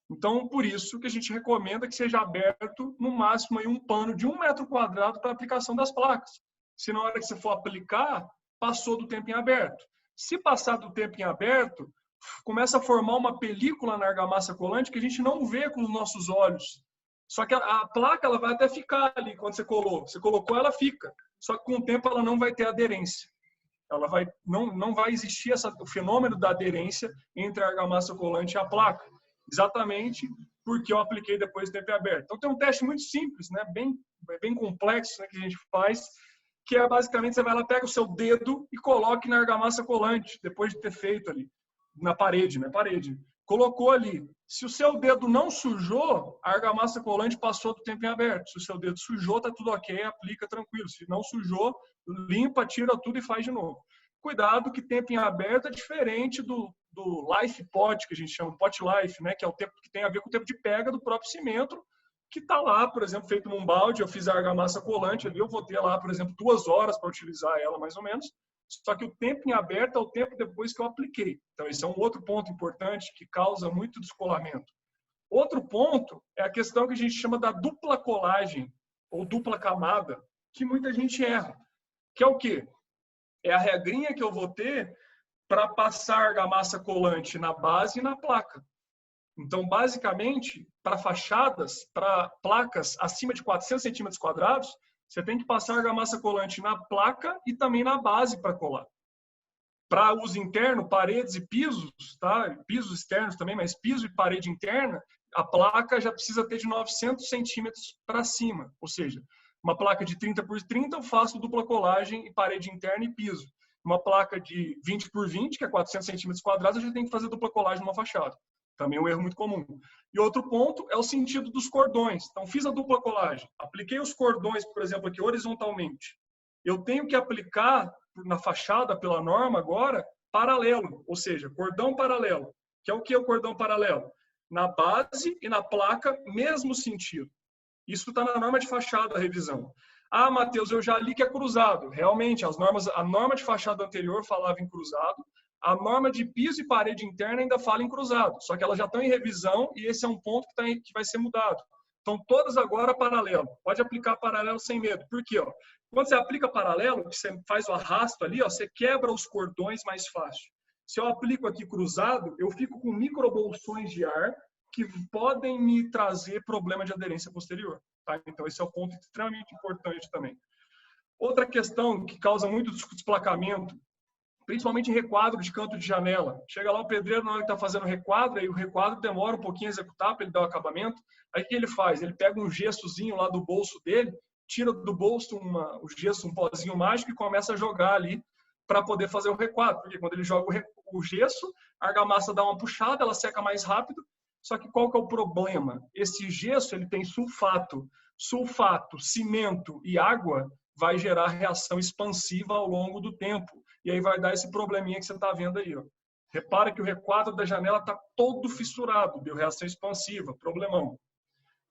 Então, por isso que a gente recomenda que seja aberto, no máximo, aí, um pano de 1 metro quadrado para a aplicação das placas. Se na hora que você for aplicar, passou do tempo em aberto. Se passar do tempo em aberto, começa a formar uma película na argamassa colante que a gente não vê com os nossos olhos. Só que a placa ela vai até ficar ali quando você colou. Você colocou, ela fica. Só que com o tempo ela não vai ter aderência. Não vai existir o fenômeno da aderência entre a argamassa colante e a placa. Exatamente porque eu apliquei depois do tempo em aberto. Então tem um teste muito simples, né? bem complexo, né? Que a gente faz, que é basicamente você vai lá, pega o seu dedo e coloque na argamassa colante, depois de ter feito ali, na parede, né? Colocou ali. Se o seu dedo não sujou, a argamassa colante passou do tempo em aberto. Se o seu dedo sujou, tá tudo ok, aplica tranquilo. Se não sujou, limpa, tira tudo e faz de novo. Cuidado que tempo em aberto é diferente do life pot, que a gente chama pot life, né? Que é o tempo que tem a ver com o tempo de pega do próprio cimento, que está lá, por exemplo, feito num balde. Eu fiz a argamassa colante ali, eu vou ter lá, por exemplo, 2 horas para utilizar ela, mais ou menos. Só que o tempo em aberto é o tempo depois que eu apliquei. Então, esse é um outro ponto importante que causa muito descolamento. Outro ponto é a questão que a gente chama da dupla colagem, ou dupla camada, que muita gente erra. Que é o quê? É a regrinha que eu vou ter para passar argamassa colante na base e na placa. Então, basicamente, para fachadas, para placas acima de 400 centímetros quadrados, você tem que passar argamassa colante na placa e também na base para colar. Para uso interno, paredes e pisos, tá? Pisos externos também, mas piso e parede interna, a placa já precisa ter de 900 centímetros para cima. Ou seja, uma placa de 30 por 30 eu faço dupla colagem e parede interna e piso. Uma placa de 20 por 20, que é 400 centímetros quadrados, eu já tenho que fazer dupla colagem numa fachada. Também é um erro muito comum. E outro ponto é o sentido dos cordões. Então, fiz a dupla colagem, apliquei os cordões, por exemplo, aqui horizontalmente. Eu tenho que aplicar na fachada, pela norma agora, paralelo, ou seja, cordão paralelo. Que é o que é o cordão paralelo? Na base e na placa, mesmo sentido. Isso está na norma de fachada, a revisão. Ah, Matheus, eu já li que é cruzado. Realmente, a norma de fachada anterior falava em cruzado, a norma de piso e parede interna ainda fala em cruzado, só que elas já estão em revisão e esse é um ponto que vai ser mudado. Então, todas agora paralelo. Pode aplicar paralelo sem medo. Por quê? Ó? Quando você aplica paralelo, você faz o arrasto ali, ó, você quebra os cordões mais fácil. Se eu aplico aqui cruzado, eu fico com microbolsões de ar que podem me trazer problema de aderência posterior. Tá? Então, esse é o ponto extremamente importante também. Outra questão que causa muito desplacamento, principalmente em requadro de canto de janela. Chega lá o pedreiro na hora que está fazendo o requadro, aí o requadro demora um pouquinho a executar para ele dar o acabamento. Aí o que ele faz? Ele pega um gessozinho lá do bolso dele, tira do bolso o gesso, um pozinho mágico e começa a jogar ali para poder fazer o requadro. Porque quando ele joga o gesso, a argamassa dá uma puxada, ela seca mais rápido. Só que qual que é o problema? Esse gesso ele tem sulfato. Sulfato, cimento e água vai gerar reação expansiva ao longo do tempo. E aí vai dar esse probleminha que você está vendo aí. Ó. Repara que o requadro da janela está todo fissurado, deu reação expansiva, problemão.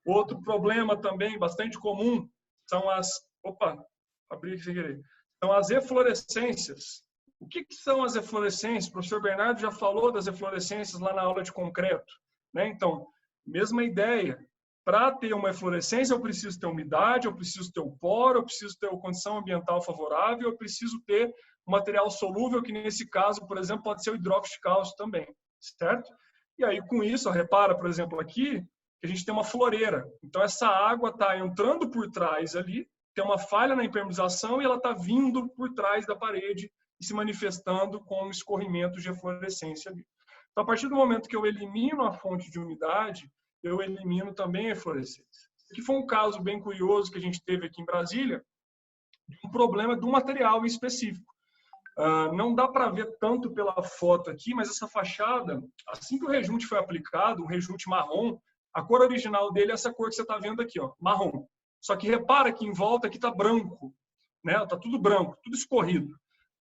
Outro problema também bastante comum são abri aqui sem querer. São as eflorescências. O que são as eflorescências? O professor Bernardo já falou das eflorescências lá na aula de concreto. Né? Então, mesma ideia. Para ter uma eflorescência, eu preciso ter umidade, eu preciso ter o poro, eu preciso ter a condição ambiental favorável, eu preciso ter um material solúvel, que nesse caso, por exemplo, pode ser o hidróxido de cálcio também, certo? E aí, com isso, repara, por exemplo, aqui, que a gente tem uma floreira. Então, essa água está entrando por trás ali, tem uma falha na impermeabilização e ela está vindo por trás da parede e se manifestando com um escorrimento de eflorescência ali. Então, a partir do momento que eu elimino a fonte de umidade, eu elimino também a eflorescência. Aqui foi um caso bem curioso que a gente teve aqui em Brasília, de um problema do material em específico. Não dá para ver tanto pela foto aqui, mas essa fachada, assim que o rejunte foi aplicado, um rejunte marrom, a cor original dele é essa cor que você está vendo aqui, ó, marrom. Só que repara que em volta aqui está branco, né? Tá tudo branco, tudo escorrido.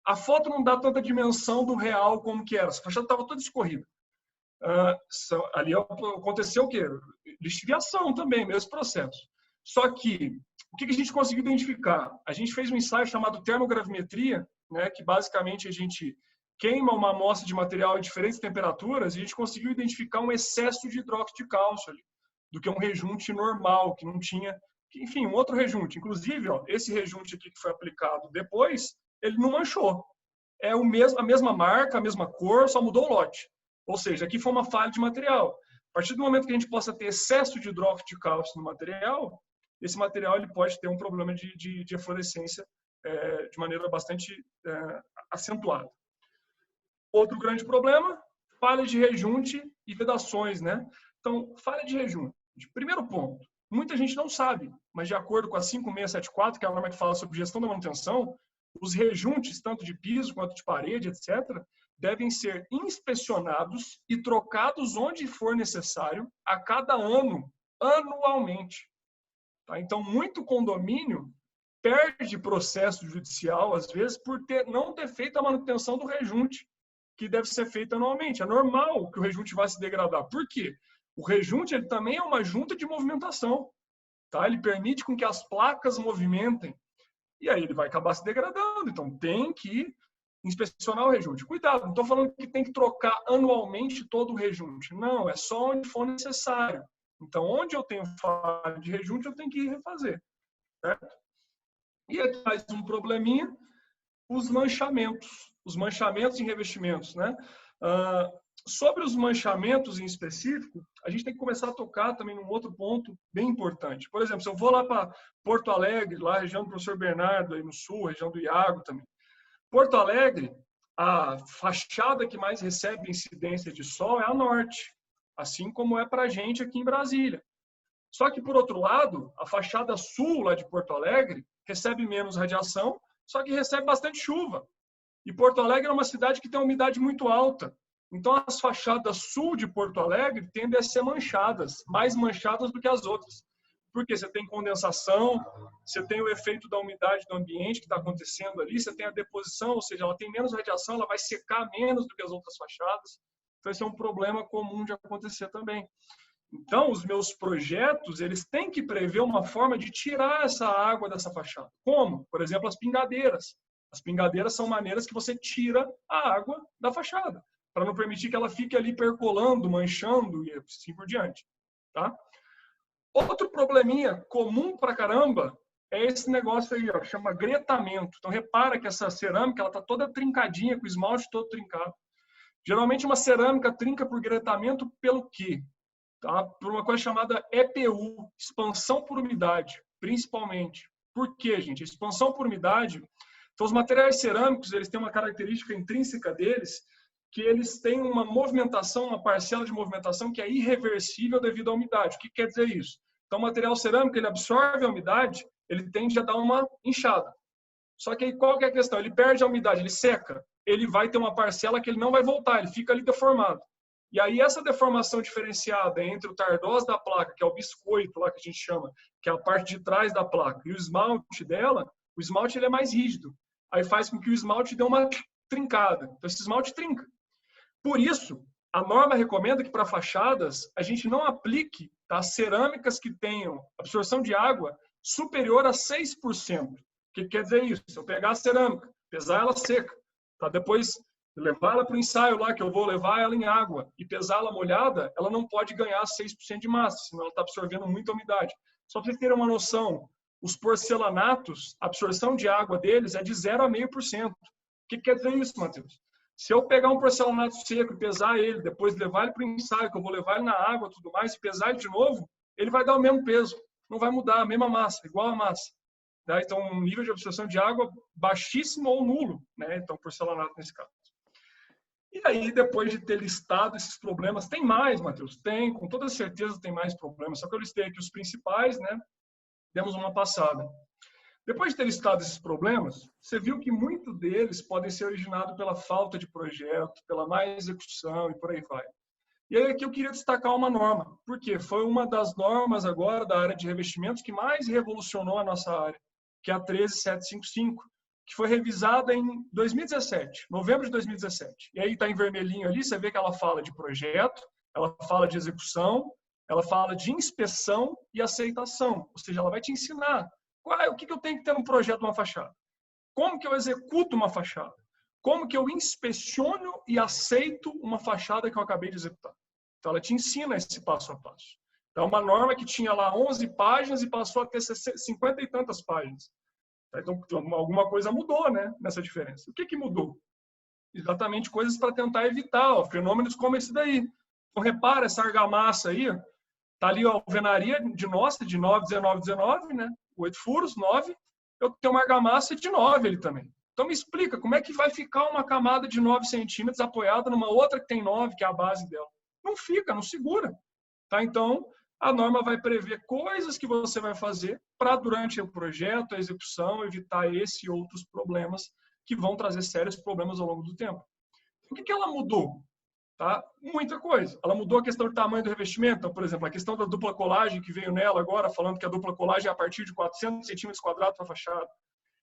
A foto não dá tanta dimensão do real como que era. Essa fachada estava toda escorrida. Ali aconteceu o quê? Lixiviação também, mesmo processo. Só que, o que a gente conseguiu identificar? A gente fez um ensaio chamado termogravimetria, né, que basicamente a gente queima uma amostra de material em diferentes temperaturas e a gente conseguiu identificar um excesso de hidróxido de cálcio ali, do que um rejunte normal, que não tinha, enfim, um outro rejunte. Inclusive, ó, esse rejunte aqui que foi aplicado depois, ele não manchou. É a mesma marca, a mesma cor, só mudou o lote. Ou seja, aqui foi uma falha de material. A partir do momento que a gente possa ter excesso de hidróxido de cálcio no material, esse material ele pode ter um problema de eflorescência de maneira bastante acentuada. Outro grande problema, falha de rejunte e vedações, né? Então, falha de rejunte. Primeiro ponto, muita gente não sabe, mas de acordo com a 5674, que é a norma que fala sobre gestão da manutenção, os rejuntes, tanto de piso quanto de parede, etc., devem ser inspecionados e trocados onde for necessário a cada ano, anualmente. Tá? Então, muito condomínio perde processo judicial, às vezes, por não ter feito a manutenção do rejunte, que deve ser feita anualmente. É normal que o rejunte vá se degradar. Por quê? O rejunte ele também é uma junta de movimentação. Tá? Ele permite com que as placas movimentem. E aí ele vai acabar se degradando. Então, tem que inspecionar o rejunte. Cuidado, não estou falando que tem que trocar anualmente todo o rejunte. Não, é só onde for necessário. Então, onde eu tenho falha de rejunte, eu tenho que refazer. Certo? E aqui mais um probleminha, os manchamentos. Os manchamentos em revestimentos. Né? Sobre os manchamentos em específico, a gente tem que começar a tocar também num outro ponto bem importante. Por exemplo, se eu vou lá para Porto Alegre, lá região do professor Bernardo, aí no sul, região do Iago também. Porto Alegre, a fachada que mais recebe incidência de sol é a norte, assim como é para a gente aqui em Brasília. Só que, por outro lado, a fachada sul lá de Porto Alegre recebe menos radiação, só que recebe bastante chuva. E Porto Alegre é uma cidade que tem uma umidade muito alta. Então, as fachadas sul de Porto Alegre tendem a ser manchadas, mais manchadas do que as outras. Porque você tem condensação, você tem o efeito da umidade do ambiente que está acontecendo ali, você tem a deposição, ou seja, ela tem menos radiação, ela vai secar menos do que as outras fachadas. Então, esse é um problema comum de acontecer também. Então, os meus projetos, eles têm que prever uma forma de tirar essa água dessa fachada. Como? Por exemplo, as pingadeiras. As pingadeiras são maneiras que você tira a água da fachada, para não permitir que ela fique ali percolando, manchando e assim por diante. Tá? Outro probleminha comum pra caramba é esse negócio aí, ó, que chama gretamento. Então, repara que essa cerâmica ela tá toda trincadinha, com o esmalte todo trincado. Geralmente, uma cerâmica trinca por gretamento pelo quê? Tá? Por uma coisa chamada EPU, expansão por umidade, principalmente. Por quê, gente? Expansão por umidade. Então, os materiais cerâmicos, eles têm uma característica intrínseca deles, que eles têm uma movimentação, uma parcela de movimentação que é irreversível devido à umidade. O que quer dizer isso? Então, o material cerâmico, ele absorve a umidade, ele tende a dar uma inchada. Só que aí, qual que é a questão? Ele perde a umidade, ele seca, ele vai ter uma parcela que ele não vai voltar, ele fica ali deformado. E aí, essa deformação diferenciada entre o tardós da placa, que é o biscoito lá que a gente chama, que é a parte de trás da placa, e o esmalte dela, o esmalte ele é mais rígido. Aí faz com que o esmalte dê uma trincada. Então, esse esmalte trinca. Por isso, a norma recomenda que para fachadas a gente não aplique cerâmicas que tenham absorção de água superior a 6%. O que quer dizer isso? Se eu pegar a cerâmica, pesar ela seca, depois levar ela para o ensaio lá, que eu vou levar ela em água, e pesar ela molhada, ela não pode ganhar 6% de massa, senão ela está absorvendo muita umidade. Só para vocês terem uma noção, os porcelanatos, a absorção de água deles é de 0 a 0,5%. O que quer dizer isso, Matheus? Se eu pegar um porcelanato seco e pesar ele, depois levar ele para o ensaio, que eu vou levar ele na água e tudo mais, e pesar ele de novo, ele vai dar o mesmo peso. Não vai mudar, a mesma massa, igual a massa. Então, um nível de absorção de água baixíssimo ou nulo, né? Então, porcelanato nesse caso. E aí, depois de ter listado esses problemas, tem mais, Matheus? Tem, com toda certeza tem mais problemas. Só que eu listei aqui os principais, né? Demos uma passada. Depois de ter listado esses problemas, você viu que muitos deles podem ser originados pela falta de projeto, pela má execução e por aí vai. E aí aqui eu queria destacar uma norma, porque foi uma das normas agora da área de revestimentos que mais revolucionou a nossa área, que é a 13755, que foi revisada em 2017, novembro de 2017. E aí está em vermelhinho ali, você vê que ela fala de projeto, ela fala de execução, ela fala de inspeção e aceitação, ou seja, ela vai te ensinar o que eu tenho que ter no projeto de uma fachada, como que eu executo uma fachada, como que eu inspeciono e aceito uma fachada que eu acabei de executar. Então, ela te ensina esse passo a passo. Então, uma norma que tinha lá 11 páginas e passou a ter 50 e tantas páginas. Então, alguma coisa mudou, né, nessa diferença. O que mudou? Exatamente coisas para tentar evitar fenômenos como esse daí. Então, repara essa argamassa aí, tá ali a alvenaria de nossa, de 9, 19, 19, né? 8 furos, 9. Eu tenho uma argamassa de 9 ali também. Então, me explica, como é que vai ficar uma camada de 9 centímetros apoiada numa outra que tem 9, que é a base dela? Não fica, não segura. Tá? Então, a norma vai prever coisas que você vai fazer para, durante o projeto, a execução, evitar esse e outros problemas que vão trazer sérios problemas ao longo do tempo. O que ela mudou? Tá? Muita coisa. Ela mudou a questão do tamanho do revestimento. Então, por exemplo, a questão da dupla colagem que veio nela agora, falando que a dupla colagem é a partir de 400 centímetros quadrados para a fachada.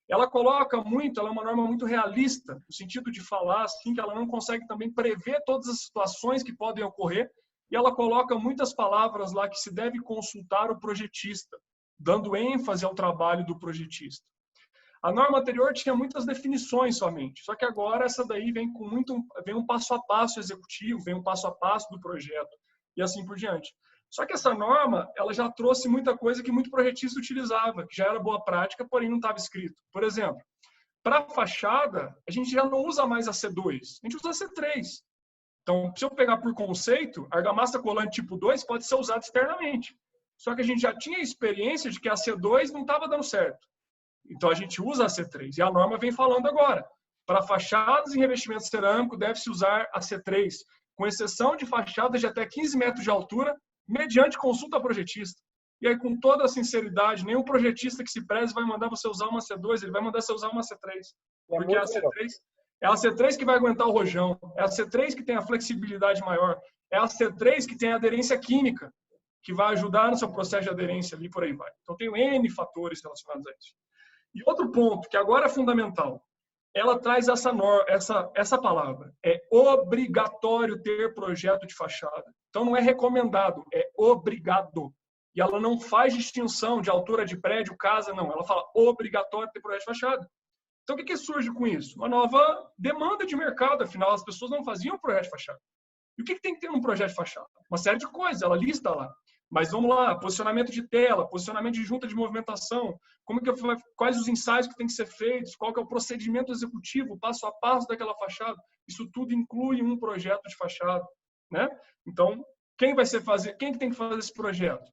Ela coloca muito, ela é uma norma muito realista, no sentido de falar assim, que ela não consegue também prever todas as situações que podem ocorrer, e ela coloca muitas palavras lá que se deve consultar o projetista, dando ênfase ao trabalho do projetista. A norma anterior tinha muitas definições somente, só que agora essa daí vem com vem um passo a passo executivo, vem um passo a passo do projeto, e assim por diante. Só que essa norma, ela já trouxe muita coisa que muito projetista utilizava, que já era boa prática, porém não estava escrito. Por exemplo, para fachada, a gente já não usa mais a C2, a gente usa a C3. Então, se eu pegar por conceito, a argamassa colante tipo 2 pode ser usada externamente. Só que a gente já tinha experiência de que a C2 não estava dando certo. Então, a gente usa a C3. E a norma vem falando agora. Para fachadas em revestimento cerâmico, deve-se usar a C3, com exceção de fachadas de até 15 metros de altura, mediante consulta ao projetista. E aí, com toda a sinceridade, nenhum projetista que se preze vai mandar você usar uma C2, ele vai mandar você usar uma C3. Porque a C3 é a C3 que vai aguentar o rojão, é a C3 que tem a flexibilidade maior, é a C3 que tem a aderência química, que vai ajudar no seu processo de aderência ali, por aí vai. Então, tem N fatores relacionados a isso. E outro ponto, que agora é fundamental, ela traz essa palavra. É obrigatório ter projeto de fachada. Então, não é recomendado, é obrigado. E ela não faz distinção de altura de prédio, casa, não. Ela fala obrigatório ter projeto de fachada. Então, o que surge com isso? Uma nova demanda de mercado. Afinal, as pessoas não faziam projeto de fachada. E o que tem que ter num projeto de fachada? Uma série de coisas, ela lista lá. Mas vamos lá, posicionamento de tela, posicionamento de junta de movimentação, quais os ensaios que tem que ser feitos, qual que é o procedimento executivo, passo a passo daquela fachada. Isso tudo inclui um projeto de fachada, né? Então, quem que tem que fazer esse projeto?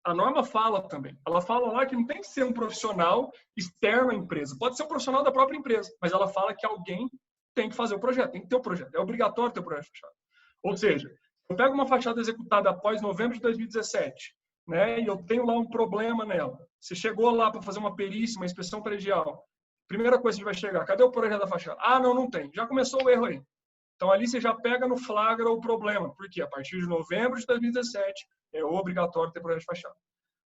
A norma fala também. Ela fala lá que não tem que ser um profissional externo à empresa. Pode ser um profissional da própria empresa, mas ela fala que alguém tem que fazer o projeto, tem que ter o projeto. É obrigatório ter o projeto de fachada. Ou seja, eu pego uma fachada executada após novembro de 2017, né, e eu tenho lá um problema nela. Você chegou lá para fazer uma perícia, uma inspeção predial. Primeira coisa que vai chegar, cadê o projeto da fachada? Ah, não tem. Já começou o erro aí. Então, ali você já pega no flagra o problema. Porque a partir de novembro de 2017, é obrigatório ter projeto de fachada.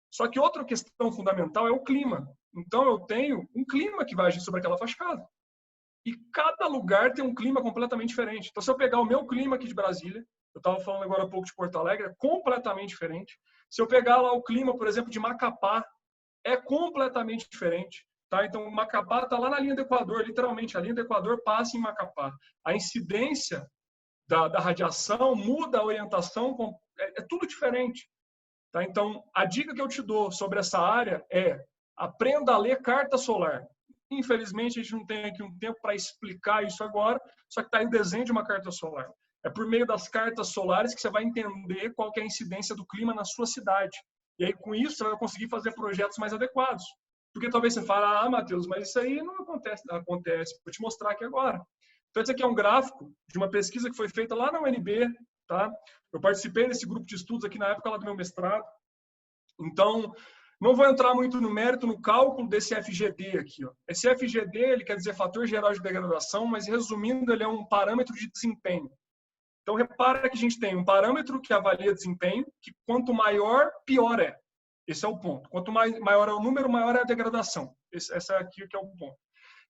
Só que outra questão fundamental é o clima. Então, eu tenho um clima que vai agir sobre aquela fachada. E cada lugar tem um clima completamente diferente. Então, se eu pegar o meu clima aqui de Brasília, eu estava falando agora há pouco de Porto Alegre, é completamente diferente. Se eu pegar lá o clima, por exemplo, de Macapá, é completamente diferente. Tá? Então, Macapá está lá na linha do Equador, literalmente, a linha do Equador passa em Macapá. A incidência da radiação muda a orientação, é tudo diferente. Tá? Então, a dica que eu te dou sobre essa área é aprenda a ler carta solar. Infelizmente, a gente não tem aqui um tempo para explicar isso agora, só que está aí o desenho de uma carta solar. É por meio das cartas solares que você vai entender qual que é a incidência do clima na sua cidade. E aí, com isso, você vai conseguir fazer projetos mais adequados. Porque talvez você fale, ah, Matheus, mas isso aí não acontece. Acontece. Vou te mostrar aqui agora. Então, esse aqui é um gráfico de uma pesquisa que foi feita lá na UNB. Tá? Eu participei desse grupo de estudos aqui na época lá do meu mestrado. Então, não vou entrar muito no mérito, no cálculo desse FGD aqui. Ó. Esse FGD, ele quer dizer fator geral de degradação, mas resumindo, ele é um parâmetro de desempenho. Então, repara que a gente tem um parâmetro que avalia desempenho, que quanto maior, pior é. Esse é o ponto. Quanto maior é o número, maior é a degradação. Esse é aqui que é o ponto.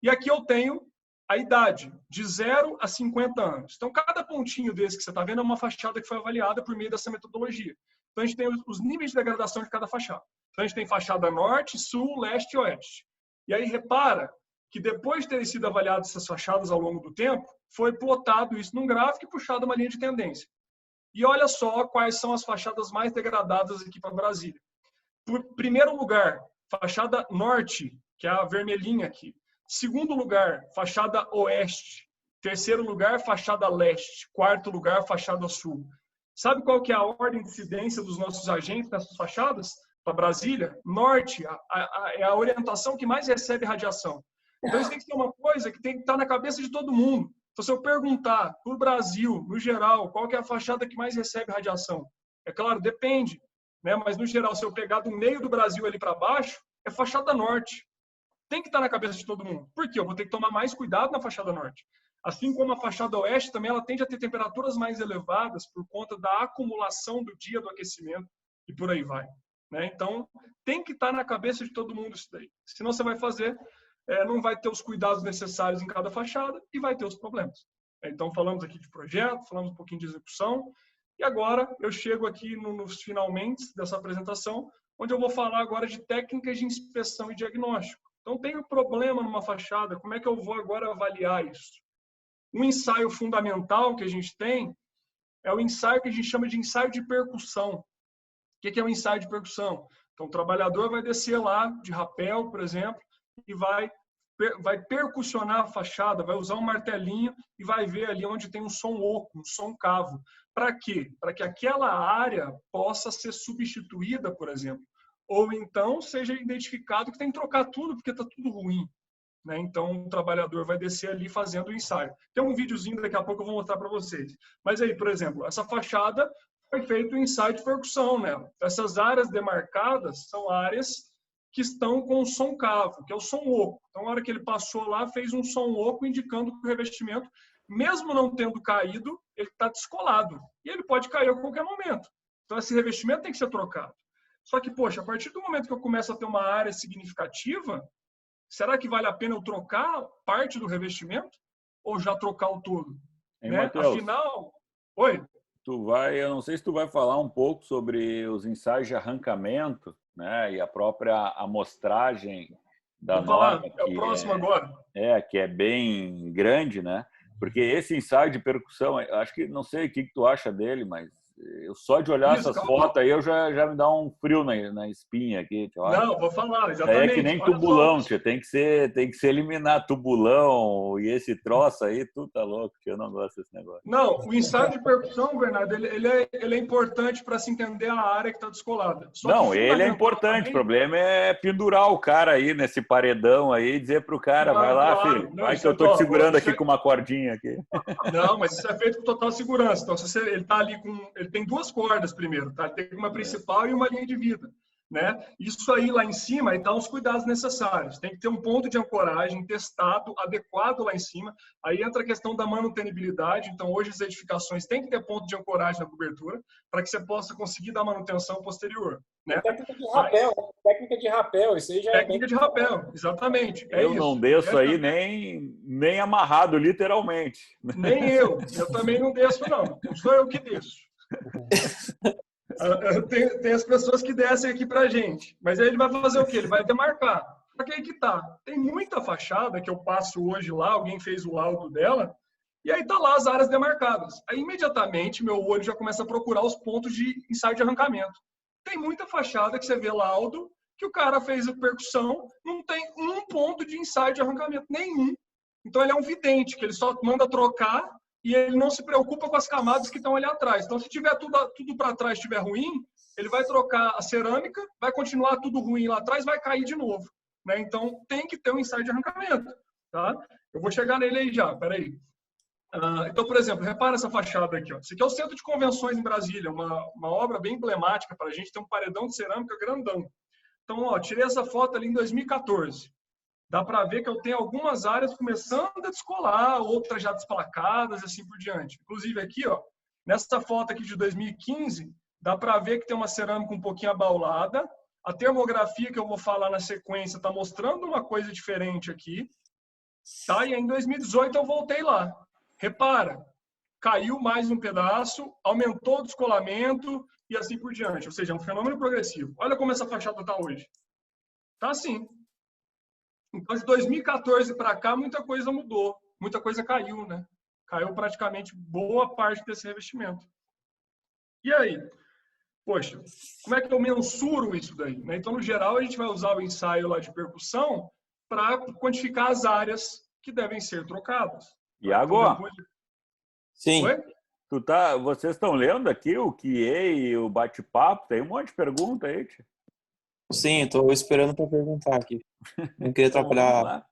E aqui eu tenho a idade, de 0 a 50 anos. Então, cada pontinho desse que você está vendo é uma fachada que foi avaliada por meio dessa metodologia. Então, a gente tem os níveis de degradação de cada fachada. Então, a gente tem fachada norte, sul, leste e oeste. E aí, repara que depois de terem sido avaliadas essas fachadas ao longo do tempo, foi plotado isso num gráfico e puxado uma linha de tendência. E olha só quais são as fachadas mais degradadas aqui para Brasília. Por primeiro lugar, fachada norte, que é a vermelhinha aqui. Segundo lugar, fachada oeste. Terceiro lugar, fachada leste. Quarto lugar, fachada sul. Sabe qual que é a ordem de incidência dos nossos agentes nessas fachadas? Para Brasília, norte é a orientação que mais recebe radiação. Então, isso tem que ser uma coisa que tem que estar na cabeça de todo mundo. Então, se eu perguntar para o Brasil, no geral, qual que é a fachada que mais recebe radiação? É claro, depende. Né? Mas, no geral, se eu pegar do meio do Brasil ali para baixo, é fachada norte. Tem que estar na cabeça de todo mundo. Por quê? Eu vou ter que tomar mais cuidado na fachada norte. Assim como a fachada oeste, também ela tende a ter temperaturas mais elevadas por conta da acumulação do dia do aquecimento e por aí vai. Né? Então, tem que estar na cabeça de todo mundo isso daí. Senão você vai fazer, não vai ter os cuidados necessários em cada fachada e vai ter os problemas. Então, falamos aqui de projeto, falamos um pouquinho de execução. E agora eu chego aqui nos finalmente dessa apresentação, onde eu vou falar agora de técnicas de inspeção e diagnóstico. Então, tem um problema numa fachada, como é que eu vou agora avaliar isso? Um ensaio fundamental que a gente tem é o ensaio que a gente chama de ensaio de percussão. O que é um ensaio de percussão? Então, o trabalhador vai descer lá de rapel, por exemplo, e vai vai percussionar a fachada, vai usar um martelinho e vai ver ali onde tem um som oco, um som cavo. Para quê? Para que aquela área possa ser substituída, por exemplo. Ou então seja identificado que tem que trocar tudo porque está tudo ruim. Né? Então, o trabalhador vai descer ali fazendo o ensaio. Tem um videozinho, daqui a pouco eu vou mostrar para vocês. Mas aí, por exemplo, essa fachada foi feito um ensaio de percussão nela. Essas áreas demarcadas são áreas que estão com o som cavo, que é o som oco. Então, na hora que ele passou lá, fez um som oco, indicando que o revestimento, mesmo não tendo caído, ele está descolado. E ele pode cair a qualquer momento. Então, esse revestimento tem que ser trocado. Só que, poxa, a partir do momento que eu começo a ter uma área significativa, será que vale a pena eu trocar parte do revestimento? Ou já trocar o todo? Hein, né? Matheus? Afinal... Oi? Eu não sei se tu vai falar um pouco sobre os ensaios de arrancamento, né? E a própria amostragem da norma. É o próximo agora. Que é bem grande, né? Porque esse ensaio de percussão, acho que, não sei o que tu acha dele, mas eu só de olhar essas fotos aí, eu já me dá um frio na espinha aqui. Não, vou falar, exatamente. É que nem tubulão, tia. Tem que ser eliminar tubulão e esse troço aí, tu tá louco, tia. Eu não gosto desse negócio. Não, o ensaio de percussão, Bernardo, ele é importante para se entender a área que está descolada. Não, ele é importante. O problema é pendurar o cara aí nesse paredão aí e dizer pro cara, vai lá, filho, vai que eu tô te segurando aqui com uma cordinha aqui. Não, mas isso é feito com total segurança. Então, se ele tá ali ele tem duas cordas primeiro, tá? Ele tem uma principal e uma linha de vida, né? Isso aí lá em cima, aí tá os cuidados necessários. Tem que ter um ponto de ancoragem testado, adequado lá em cima. Aí entra a questão da manutenibilidade. Então, hoje as edificações têm que ter ponto de ancoragem na cobertura para que você possa conseguir dar manutenção posterior, né? Técnica de rapel, isso aí já técnica de rapel, exatamente. Eu não desço aí nem amarrado, literalmente. Nem eu também não desço, não. Não sou eu que desço. Tem as pessoas que descem aqui pra gente. Mas aí ele vai fazer o quê? Ele vai demarcar. Só que aí que tá. Tem muita fachada que eu passo hoje lá, alguém fez o laudo dela, e aí tá lá as áreas demarcadas. Aí imediatamente meu olho já começa a procurar os pontos de ensaio de arrancamento. Tem muita fachada que você vê laudo, que o cara fez a percussão, não tem um ponto de ensaio de arrancamento, nenhum. Então ele é um vidente, que ele só manda trocar e ele não se preocupa com as camadas que estão ali atrás. Então, se tiver tudo para trás estiver ruim, ele vai trocar a cerâmica, vai continuar tudo ruim lá atrás, vai cair de novo. Né? Então, tem que ter um ensaio de arrancamento. Tá? Eu vou chegar nele aí já, peraí. Então, por exemplo, repara essa fachada aqui. Ó. Esse aqui é o Centro de Convenções em Brasília, uma obra bem emblemática para a gente, tem um paredão de cerâmica grandão. Então, ó, tirei essa foto ali em 2014. Dá para ver que eu tenho algumas áreas começando a descolar, outras já desplacadas e assim por diante. Inclusive aqui, ó, nessa foto aqui de 2015, dá para ver que tem uma cerâmica um pouquinho abaulada. A termografia que eu vou falar na sequência está mostrando uma coisa diferente aqui. Tá? E em 2018 eu voltei lá. Repara, caiu mais um pedaço, aumentou o descolamento e assim por diante. Ou seja, é um fenômeno progressivo. Olha como essa fachada está hoje. Tá assim. Então, de 2014 para cá, muita coisa mudou. Muita coisa caiu, né? Caiu praticamente boa parte desse revestimento. E aí? Poxa, como é que eu mensuro isso daí? Né? Então, no geral, a gente vai usar o ensaio lá de percussão para quantificar as áreas que devem ser trocadas. E agora? Depois... Sim. Oi? Vocês estão lendo aqui o QA e o bate-papo? Tem um monte de pergunta aí, tio. Sim, estou esperando para perguntar aqui. Não queria atrapalhar.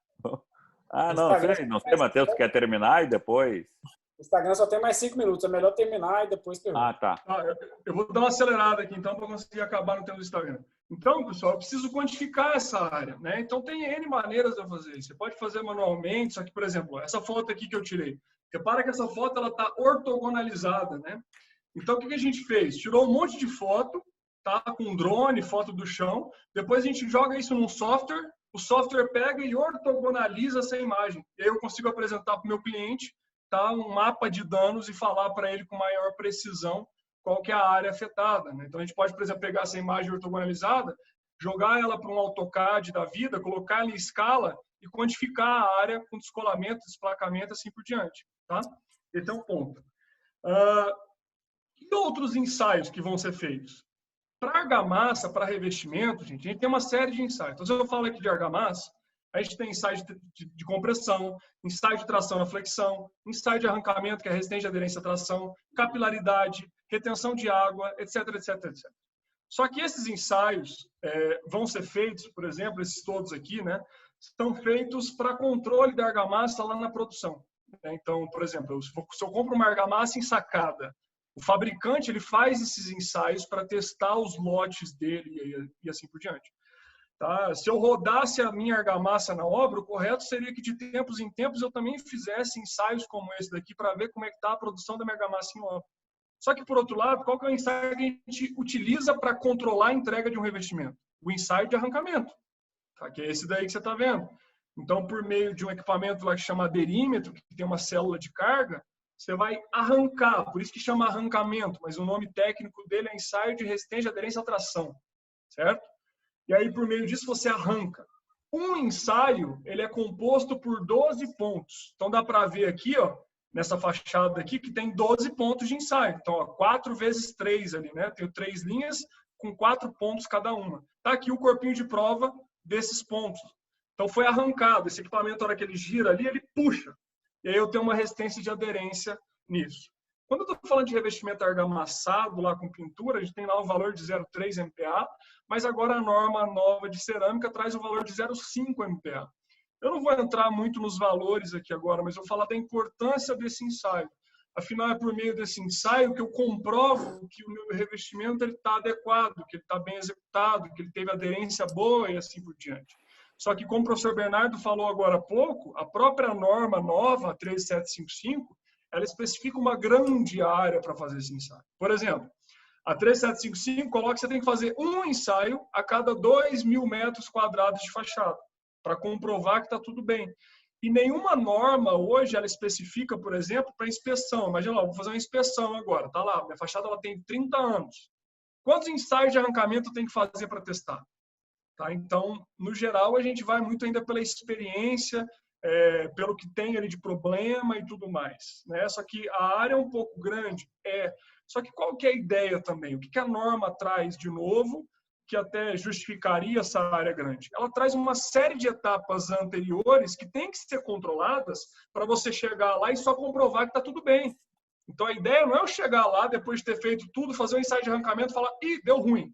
Não sei, Matheus, tu quer terminar e depois... O Instagram só tem mais 5 minutos, é melhor terminar e depois perguntar. Ah, tá. Eu vou dar uma acelerada aqui, então, para conseguir acabar no tempo do Instagram. Então, pessoal, eu preciso quantificar essa área, né? Então, tem N maneiras de fazer isso. Você pode fazer manualmente, só que, por exemplo, essa foto aqui que eu tirei. Repara que essa foto ela está ortogonalizada, né? Então, o que a gente fez? Tirou um monte de foto, tá? Com drone, foto do chão. Depois a gente joga isso num software. O software pega e ortogonaliza essa imagem. E aí eu consigo apresentar para o meu cliente, tá? Um mapa de danos e falar para ele com maior precisão qual que é a área afetada. Né? Então, a gente pode, por exemplo, pegar essa imagem ortogonalizada, jogar ela para um AutoCAD da vida, colocar ela em escala e quantificar a área com descolamento, desplacamento, assim por diante. Tá? Esse é um ponto. E outros ensaios que vão ser feitos? Para argamassa, para revestimento, gente, a gente tem uma série de ensaios. Então, se eu falo aqui de argamassa, A gente tem ensaio de compressão, ensaio de tração na flexão, ensaio de arrancamento, que é resistência de aderência à tração, capilaridade, retenção de água, etc, etc, etc. Só que esses ensaios vão ser feitos, por exemplo, esses todos aqui, né, estão feitos para controle da argamassa lá na produção. Então, por exemplo, se eu compro uma argamassa ensacada, o fabricante ele faz esses ensaios para testar os lotes dele e assim por diante. Tá? Se eu rodasse a minha argamassa na obra, o correto seria que de tempos em tempos eu também fizesse ensaios como esse daqui para ver como é que está a produção da minha argamassa em obra. Só que, por outro lado, qual que é o ensaio que a gente utiliza para controlar a entrega de um revestimento? O ensaio de arrancamento, tá? Que é esse daí que você está vendo. Então, por meio de um equipamento lá que chama aderímetro, que tem uma célula de carga, você vai arrancar, por isso que chama arrancamento, mas o nome técnico dele é ensaio de resistência de aderência à tração, certo? E aí, por meio disso, você arranca. Um ensaio, ele é composto por 12 pontos. Então, dá para ver aqui, ó, nessa fachada aqui, que tem 12 pontos de ensaio. Então, ó, 4 vezes 3 ali, né? Tenho 3 linhas com 4 pontos cada uma. Tá aqui o corpinho de prova desses pontos. Então, foi arrancado. Esse equipamento, na hora que ele gira ali, ele puxa. E aí eu tenho uma resistência de aderência nisso. Quando eu estou falando de revestimento argamassado lá com pintura, a gente tem lá o valor de 0,3 MPa, mas agora a norma nova de cerâmica traz o valor de 0,5 MPa. Eu não vou entrar muito nos valores aqui agora, mas eu vou falar da importância desse ensaio. Afinal, é por meio desse ensaio que eu comprovo que o meu revestimento está adequado, que ele está bem executado, que ele teve aderência boa e assim por diante. Só que, como o professor Bernardo falou agora há pouco, a própria norma nova, a 13755, ela especifica uma grande área para fazer esse ensaio. Por exemplo, a 13755 coloca que você tem que fazer um ensaio a cada 2.000 metros quadrados de fachada, para comprovar que está tudo bem. E nenhuma norma hoje ela especifica, por exemplo, para inspeção. Imagina lá, vou fazer uma inspeção agora, tá lá, minha fachada ela tem 30 anos. Quantos ensaios de arrancamento eu tenho que fazer para testar? Tá? Então, no geral, a gente vai muito ainda pela experiência, pelo que tem ali de problema e tudo mais, né? Só que a área é um pouco grande, só que qual que é a ideia também? O que a norma traz de novo, que até justificaria essa área grande? Ela traz uma série de etapas anteriores que tem que ser controladas para você chegar lá e só comprovar que está tudo bem. Então, a ideia não é eu chegar lá, depois de ter feito tudo, fazer um ensaio de arrancamento e falar, ih, deu ruim.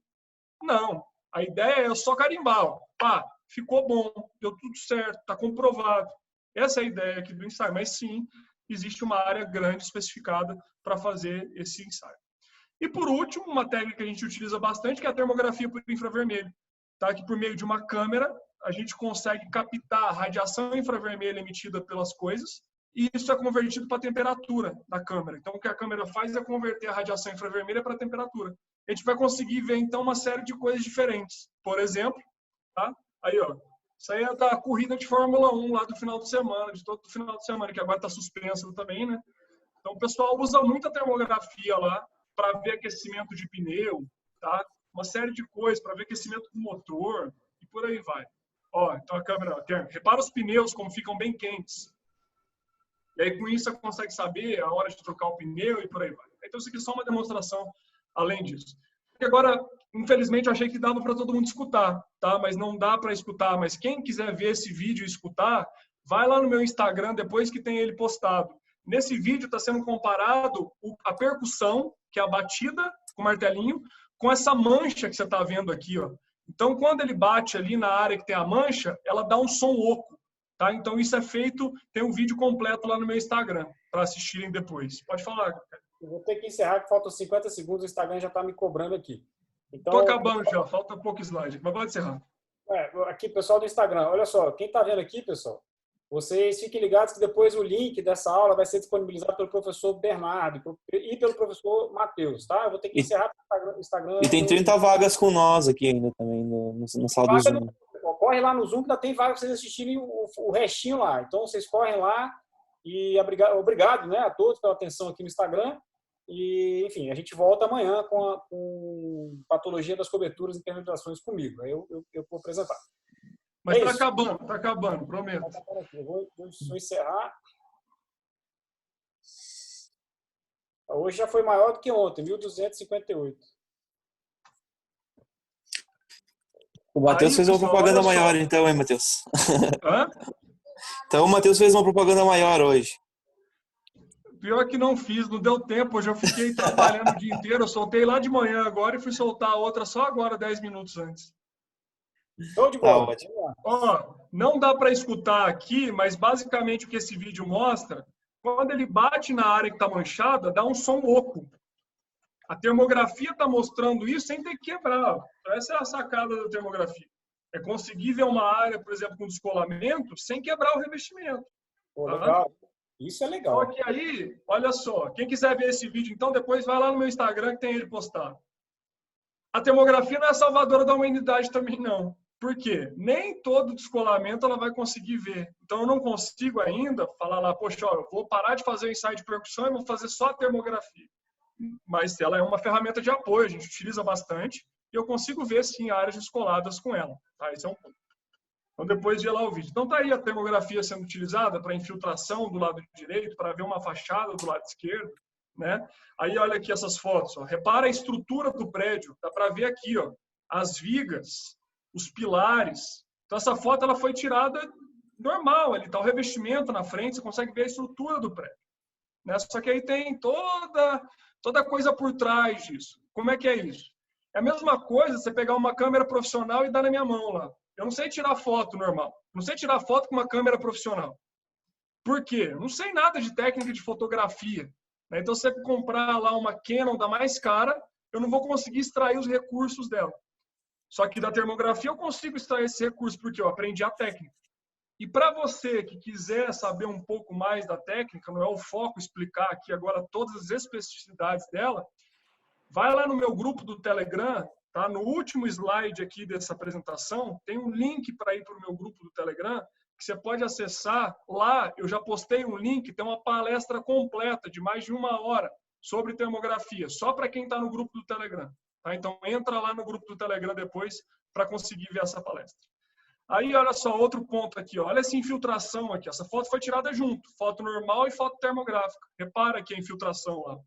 Não. A ideia é eu só carimbar. Pá, ficou bom, deu tudo certo, está comprovado. Essa é a ideia aqui do ensaio. Mas, sim, existe uma área grande especificada para fazer esse ensaio. E, por último, uma técnica que a gente utiliza bastante, que é a termografia por infravermelho. Tá? Que, por meio de uma câmera, a gente consegue captar a radiação infravermelha emitida pelas coisas e isso é convertido para a temperatura da câmera. Então, o que a câmera faz é converter a radiação infravermelha para a temperatura. A gente vai conseguir ver, então, uma série de coisas diferentes. Por exemplo, tá? Aí, ó, isso aí é da corrida de Fórmula 1 lá do final de semana, de todo final de semana, que agora está suspensa também, né? Então, o pessoal usa muita termografia lá para ver aquecimento de pneu, tá? Uma série de coisas para ver aquecimento do motor e por aí vai. Ó, então a câmera térmica. Repara os pneus como ficam bem quentes. E aí, com isso, você consegue saber a hora de trocar o pneu e por aí vai. Então, isso aqui é só uma demonstração além disso. E agora, infelizmente, eu achei que dava para todo mundo escutar, tá? Mas não dá para escutar. Mas quem quiser ver esse vídeo e escutar, vai lá no meu Instagram depois que tem ele postado. Nesse vídeo está sendo comparado a percussão, que é a batida com o martelinho, com essa mancha que você está vendo aqui, ó. Então, quando ele bate ali na área que tem a mancha, ela dá um som oco. Tá? Então, isso é feito, tem um vídeo completo lá no meu Instagram, para assistirem depois. Pode falar, cara. Eu vou ter que encerrar, que faltam 50 segundos, o Instagram já está me cobrando aqui. Então, tô acabando já, falta pouco slide, mas pode encerrar. Aqui, pessoal do Instagram, olha só, quem está vendo aqui, pessoal, vocês fiquem ligados que depois o link dessa aula vai ser disponibilizado pelo professor Bernardo e pelo professor Matheus, tá? Eu vou ter que encerrar o Instagram. E tem 30 vagas com nós aqui ainda também, na sala do Zoom. Corre lá no Zoom que ainda tem vaga para vocês assistirem o restinho lá. Então, vocês correm lá e obrigado, né, a todos pela atenção aqui no Instagram. E, enfim, a gente volta amanhã com patologia das coberturas e impermeabilizações comigo. Aí eu vou apresentar. Mas tá acabando, prometo. Eu vou encerrar. Hoje já foi maior do que ontem, 1.258. O Matheus fez uma pessoal, propaganda olha só. maior então, hein, Matheus? Hã? Então o Matheus fez uma propaganda maior hoje. Pior que não fiz, não deu tempo. Hoje eu fiquei trabalhando o dia inteiro. Eu soltei lá de manhã agora e fui soltar a outra só agora, 10 minutos antes. Show de Tá bola. ótimo. Ó, não dá para escutar aqui, mas basicamente o que esse vídeo mostra, quando ele bate na área que está manchada, dá um som oco. A termografia está mostrando isso sem ter que quebrar. Então, essa é a sacada da termografia. É conseguir ver uma área, por exemplo, com descolamento, sem quebrar o revestimento. Pô, Tá? legal. Isso é legal. Só que aí, olha só, quem quiser ver esse vídeo, então, depois vai lá no meu Instagram que tem ele postado. A termografia não é salvadora da humanidade também, não. Por quê? Nem todo descolamento ela vai conseguir ver. Então, eu não consigo ainda falar lá, poxa, ó, eu vou parar de fazer o ensaio de percussão e vou fazer só a termografia. Mas ela é uma ferramenta de apoio, a gente utiliza bastante, e eu consigo ver, sim, áreas descoladas com ela. Tá? Esse é um ponto. Então, depois vê lá o vídeo. Então, tá aí a termografia sendo utilizada para infiltração do lado direito, para ver uma fachada do lado esquerdo, né? Aí, olha aqui essas fotos. Ó. Repara a estrutura do prédio. Dá para ver aqui, ó, as vigas, os pilares. Então, essa foto ela foi tirada normal. Ali está o revestimento na frente, você consegue ver a estrutura do prédio. Né? Só que aí tem toda coisa por trás disso. Como é que é isso? É a mesma coisa você pegar uma câmera profissional e dar na minha mão lá. Eu não sei tirar foto normal. Não sei tirar foto com uma câmera profissional. Por quê? Eu não sei nada de técnica de fotografia. Né? Então, se você comprar lá uma Canon da mais cara, eu não vou conseguir extrair os recursos dela. Só que da termografia eu consigo extrair esse recurso, porque eu aprendi a técnica. E para você que quiser saber um pouco mais da técnica, não é o foco explicar aqui agora todas as especificidades dela, vai lá no meu grupo do Telegram, tá? No último slide aqui dessa apresentação, tem um link para ir para o meu grupo do Telegram, que você pode acessar. Lá eu já postei um link, tem uma palestra completa de mais de 1 hora sobre termografia, só para quem está no grupo do Telegram. Tá? Então entra lá no grupo do Telegram depois para conseguir ver essa palestra. Aí, olha só, outro ponto aqui. Ó. Olha essa infiltração aqui. Essa foto foi tirada junto. Foto normal e foto termográfica. Repara aqui a infiltração lá.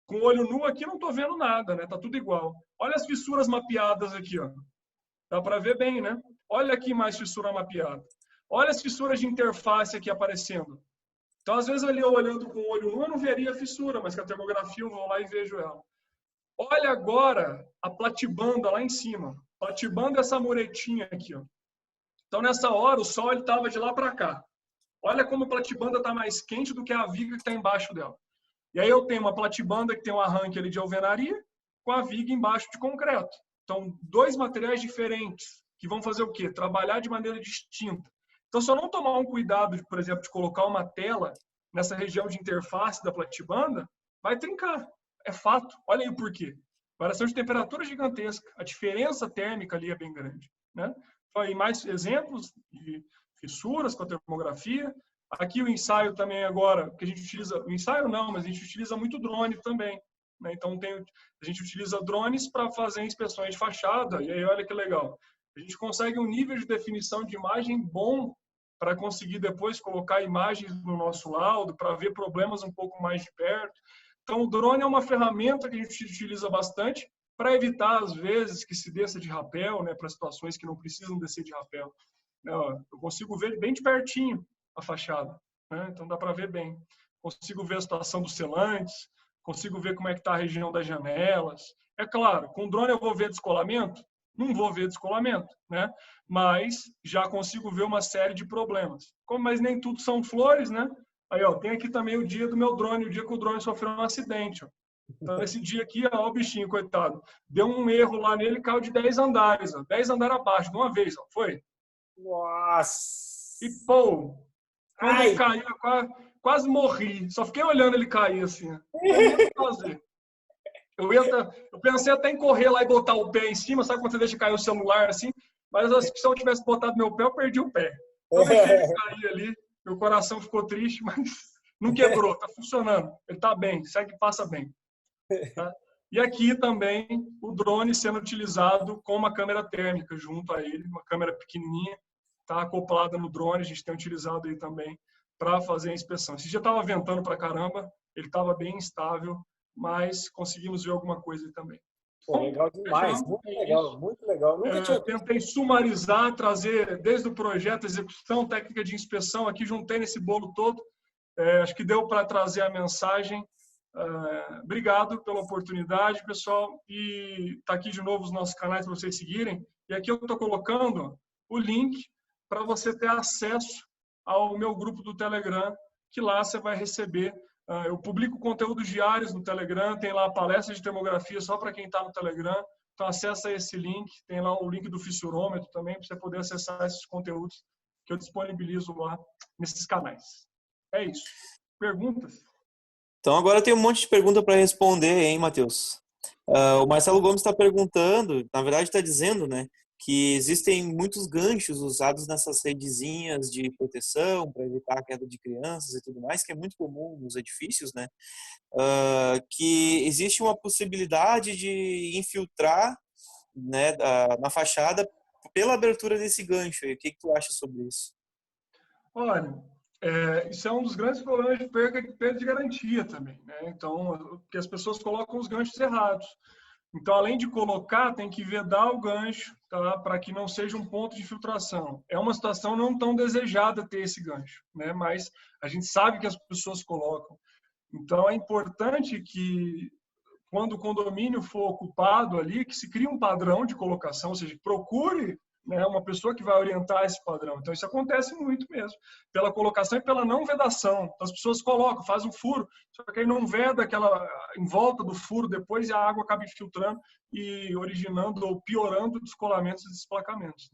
Com o olho nu aqui não estou vendo nada, né? Tá tudo igual. Olha as fissuras mapeadas aqui, ó. Dá para ver bem, né? Olha aqui mais fissura mapeada. Olha as fissuras de interface aqui aparecendo. Então, às vezes, ali eu olhando com o olho nu, eu não veria a fissura, mas com a termografia eu vou lá e vejo ela. Olha agora a platibanda lá em cima. Platibanda é essa muretinha aqui, ó. Então, nessa hora, o sol estava de lá para cá. Olha como a platibanda está mais quente do que a viga que está embaixo dela. E aí eu tenho uma platibanda que tem um arranque ali de alvenaria com a viga embaixo de concreto. Então, 2 materiais diferentes que vão fazer o quê? Trabalhar de maneira distinta. Então, se eu não tomar um cuidado, por exemplo, de colocar uma tela nessa região de interface da platibanda, vai trincar. É fato. Olha aí o porquê. Variação de temperatura gigantesca. A diferença térmica ali é bem grande, né? E mais exemplos de fissuras com a termografia. Aqui o ensaio também agora, que a gente utiliza, o ensaio não, mas a gente utiliza muito drone também. Né? Então a gente utiliza drones para fazer inspeções de fachada, e aí olha que legal. A gente consegue um nível de definição de imagem bom para conseguir depois colocar imagens no nosso laudo, para ver problemas um pouco mais de perto. Então o drone é uma ferramenta que a gente utiliza bastante, para evitar, às vezes, que se desça de rapel, né, para situações que não precisam descer de rapel. Eu consigo ver bem de pertinho a fachada, né? Então dá para ver bem. Consigo ver a situação dos selantes, consigo ver como é que está a região das janelas. É claro, com o drone eu vou ver descolamento? Não vou ver descolamento, né? Mas já consigo ver uma série de problemas. Mas nem tudo são flores, né? Aí, ó, tem aqui também o dia do meu drone, o dia que o drone sofreu um acidente, ó. Então, esse dia aqui, ó, o bichinho, coitado, deu um erro lá nele, caiu de 10 andares, ó, 10 andares abaixo, de uma vez, ó, foi? Nossa! E, pô, quando ele caiu, eu quase morri. Só fiquei olhando ele cair, assim. Não tem o que fazer. Eu pensei até em correr lá e botar o pé em cima, sabe quando você deixa cair o celular, assim? Mas se eu tivesse botado meu pé, eu perdi o pé. Então, eu deixei ele cair ali, meu coração ficou triste, mas não quebrou, tá funcionando. Ele tá bem, segue, passa bem. Tá? E aqui também o drone sendo utilizado com uma câmera térmica junto a ele, uma câmera pequenininha, está acoplada no drone, a gente tem utilizado aí também para fazer a inspeção. Esse dia estava ventando para caramba, ele estava bem instável, mas conseguimos ver alguma coisa aí também. Pô, legal demais, Fechou? muito É legal, isso. muito legal. Nunca tinha visto. Tentei sumarizar, trazer desde o projeto, execução, técnica de inspeção, aqui juntei nesse bolo todo. Acho que deu para trazer a mensagem. Obrigado pela oportunidade, pessoal. E tá aqui de novo os nossos canais para vocês seguirem. E aqui eu estou colocando o link para você ter acesso ao meu grupo do Telegram, que lá você vai receber. Eu publico conteúdos diários no Telegram, tem lá a palestra de termografia só para quem está no Telegram. Então, acessa esse link. Tem lá o link do fissurômetro também, para você poder acessar esses conteúdos que eu disponibilizo lá nesses canais. É isso. Perguntas? Então, agora tem um monte de pergunta para responder, hein, Matheus? O Marcelo Gomes está perguntando, na verdade está dizendo, né, que existem muitos ganchos usados nessas redezinhas de proteção para evitar a queda de crianças e tudo mais, que é muito comum nos edifícios, né? Que existe uma possibilidade de infiltrar, né, na fachada pela abertura desse gancho. O que tu acha sobre isso? Olha, isso é um dos grandes problemas de perda de garantia também, né? Então, porque as pessoas colocam os ganchos errados. Então, além de colocar, tem que vedar o gancho, tá? Para que não seja um ponto de filtração. É uma situação não tão desejada ter esse gancho, né? Mas a gente sabe que as pessoas colocam. Então, é importante que, quando o condomínio for ocupado ali, que se crie um padrão de colocação, ou seja, procure, né, uma pessoa que vai orientar esse padrão. Então, isso acontece muito mesmo, pela colocação e pela não vedação. Então, as pessoas colocam, fazem um furo, só que aí não veda aquela em volta do furo depois e a água acaba infiltrando e originando ou piorando descolamentos e desplacamentos.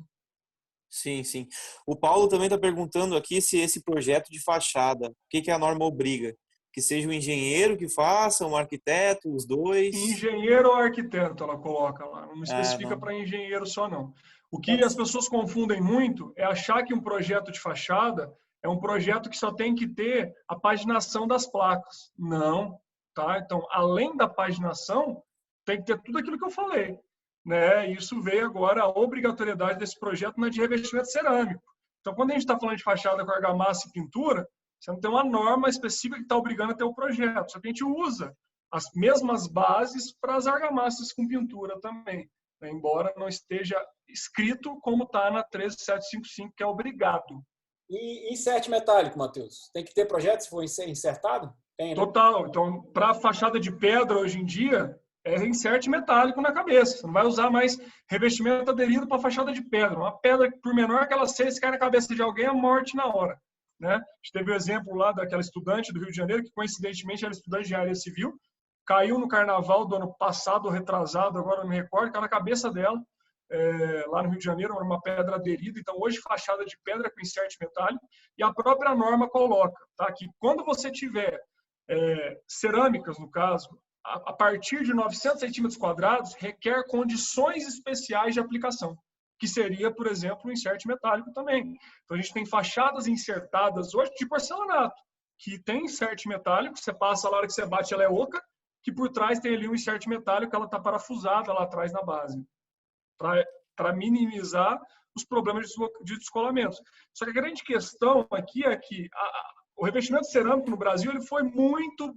Sim, sim. O Paulo também está perguntando aqui se esse projeto de fachada, o que a norma obriga? Que seja um engenheiro que faça, um arquiteto, os dois? Engenheiro ou arquiteto, ela coloca lá. Não especifica Não. para engenheiro só, não. O que as pessoas confundem muito é achar que um projeto de fachada é um projeto que só tem que ter a paginação das placas. Não, tá? Então, além da paginação, tem que ter tudo aquilo que eu falei, né? Isso veio agora a obrigatoriedade desse projeto na de revestimento cerâmico. Então, quando a gente está falando de fachada com argamassa e pintura, você não tem uma norma específica que está obrigando a ter o projeto. Só que a gente usa as mesmas bases para as argamassas com pintura também, né? Embora não esteja escrito como está na 13755, que é obrigado. E insert metálico, Matheus? Tem que ter projeto se for insertado? Tem, né? Total. Então, para fachada de pedra hoje em dia, é insert metálico na cabeça. Você não vai usar mais revestimento aderido para fachada de pedra. Uma pedra, por menor que ela seja, se cai na cabeça de alguém, é morte na hora, né? A gente teve o exemplo lá daquela estudante do Rio de Janeiro, que coincidentemente era estudante de engenharia civil, caiu no carnaval do ano passado, retrasado, agora não me recordo, caiu na cabeça dela, lá no Rio de Janeiro, era uma pedra aderida. Então, hoje, fachada de pedra com insert metálico, e a própria norma coloca, tá, que quando você tiver cerâmicas, no caso, a partir de 900 centímetros quadrados, requer condições especiais de aplicação, que seria, por exemplo, o insert metálico também. Então, a gente tem fachadas insertadas hoje de porcelanato, que tem insert metálico, você passa, na hora que você bate, ela é oca, que por trás tem ali um insert metálico, ela está parafusada lá atrás na base, para minimizar os problemas de descolamentos. Só que a grande questão aqui é que o revestimento cerâmico no Brasil ele foi muito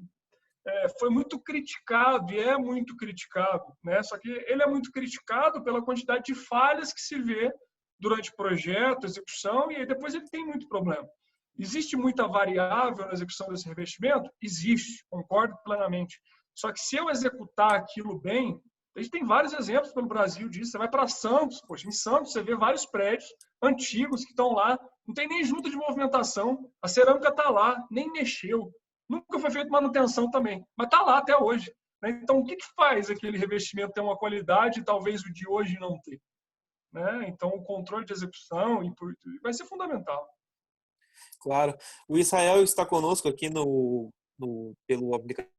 criticado e é muito criticado, né? Só que ele é muito criticado pela quantidade de falhas que se vê durante o projeto, execução, e aí depois ele tem muito problema. Existe muita variável na execução desse revestimento? Existe, concordo plenamente. Só que se eu executar aquilo bem, a gente tem vários exemplos pelo Brasil disso. Você vai para Santos, poxa, em Santos você vê vários prédios antigos que estão lá, não tem nem junta de movimentação, a cerâmica está lá, nem mexeu. Nunca foi feita manutenção também, mas está lá até hoje, né? Então, o que faz aquele revestimento ter uma qualidade e talvez o de hoje não ter, né? Então, o controle de execução vai ser fundamental. Claro. O Israel está conosco aqui pelo aplicativo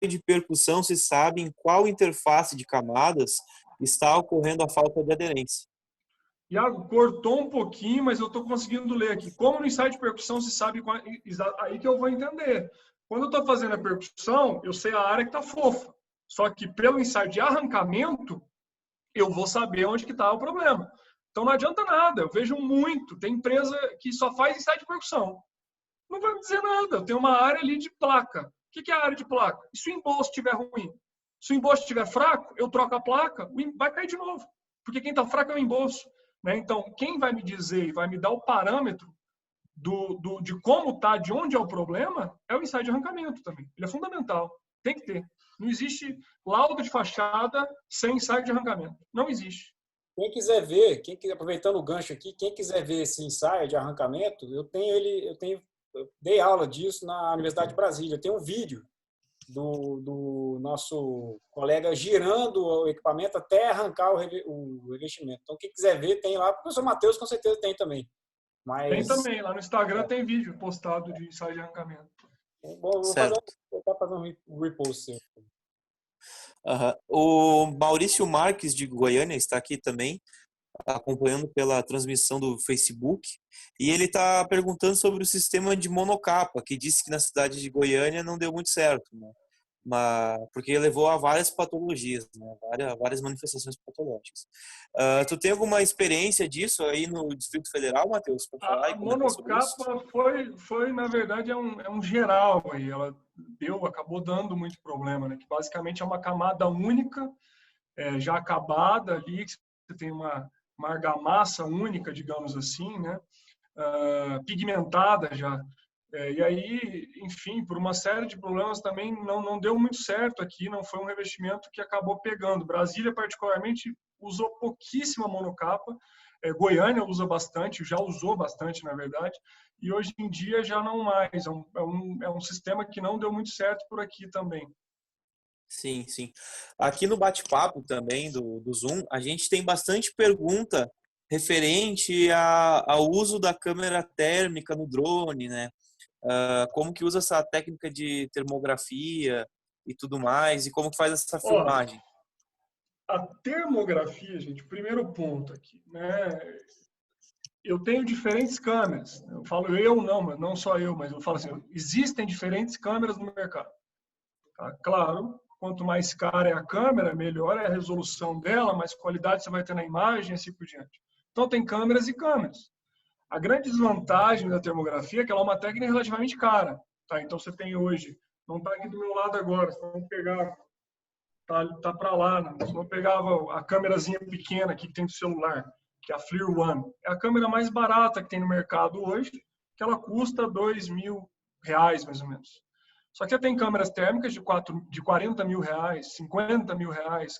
de percussão. Se sabe em qual interface de camadas está ocorrendo a falta de aderência. Iago, cortou um pouquinho, mas eu estou conseguindo ler aqui. Como no ensaio de percussão se sabe, aí que eu vou entender. Quando eu estou fazendo a percussão, eu sei a área que está fofa. Só que pelo ensaio de arrancamento, eu vou saber onde que está o problema. Então não adianta nada, eu vejo muito. Tem empresa que só faz ensaio de percussão. Não vai me dizer nada, eu tenho uma área ali de placa. que é a área de placa? E se o embolso estiver ruim? Se o embolso estiver fraco, eu troco a placa, vai cair de novo. Porque quem está fraco é o embolso. Né? Então, quem vai me dizer e vai me dar o parâmetro de como está, de onde é o problema, é o ensaio de arrancamento também. Ele é fundamental. Tem que ter. Não existe laudo de fachada sem ensaio de arrancamento. Não existe. Quem quiser ver, aproveitando o gancho aqui, quem quiser ver esse ensaio de arrancamento, eu dei aula disso na Universidade de Brasília. Tem um vídeo do nosso colega girando o equipamento até arrancar o revestimento. Então, quem quiser ver, tem lá. O professor Matheus com certeza tem também. Mas... Tem também, lá no Instagram tem vídeo postado de ensaio de arrancamento. Bom, vou fazer um repost. O Maurício Marques, de Goiânia, está aqui também, acompanhando pela transmissão do Facebook, e ele está perguntando sobre o sistema de monocapa, que disse que na cidade de Goiânia não deu muito certo, né? Porque levou a várias patologias, né? várias manifestações patológicas. Tu tem alguma experiência disso aí no Distrito Federal, Matheus? A monocapa foi, na verdade, é um geral aí. Ela acabou dando muito problema, né? Que basicamente é uma camada única, já acabada ali, que você tem uma argamassa única, digamos assim, né? Pigmentada já. E aí, enfim, por uma série de problemas também não deu muito certo aqui, não foi um revestimento que acabou pegando. Brasília, particularmente, usou pouquíssima monocapa, Goiânia usa bastante, já usou bastante, na verdade, e hoje em dia já não mais. É um sistema que não deu muito certo por aqui também. Sim, sim. Aqui no bate-papo também do Zoom, a gente tem bastante pergunta referente ao uso da câmera térmica no drone, né? Como que usa essa técnica de termografia e tudo mais, e como que faz essa filmagem? A termografia, gente, primeiro ponto aqui, né? Eu tenho diferentes câmeras. Eu falo mas não só eu, mas eu falo assim, existem diferentes câmeras no mercado. Tá? Claro, quanto mais cara é a câmera, melhor é a resolução dela, mais qualidade você vai ter na imagem e assim por diante. Então tem câmeras e câmeras. A grande desvantagem da termografia é que ela é uma técnica relativamente cara. Tá? Então você tem hoje, não está aqui do meu lado agora, se não pegar, tá para lá, né? Se não pegava a câmerazinha pequena aqui que tem do celular, que é a FLIR One, é a câmera mais barata que tem no mercado hoje, que ela custa R$2.000, mais ou menos. Só que tem câmeras térmicas de R$40 mil, R$50 mil,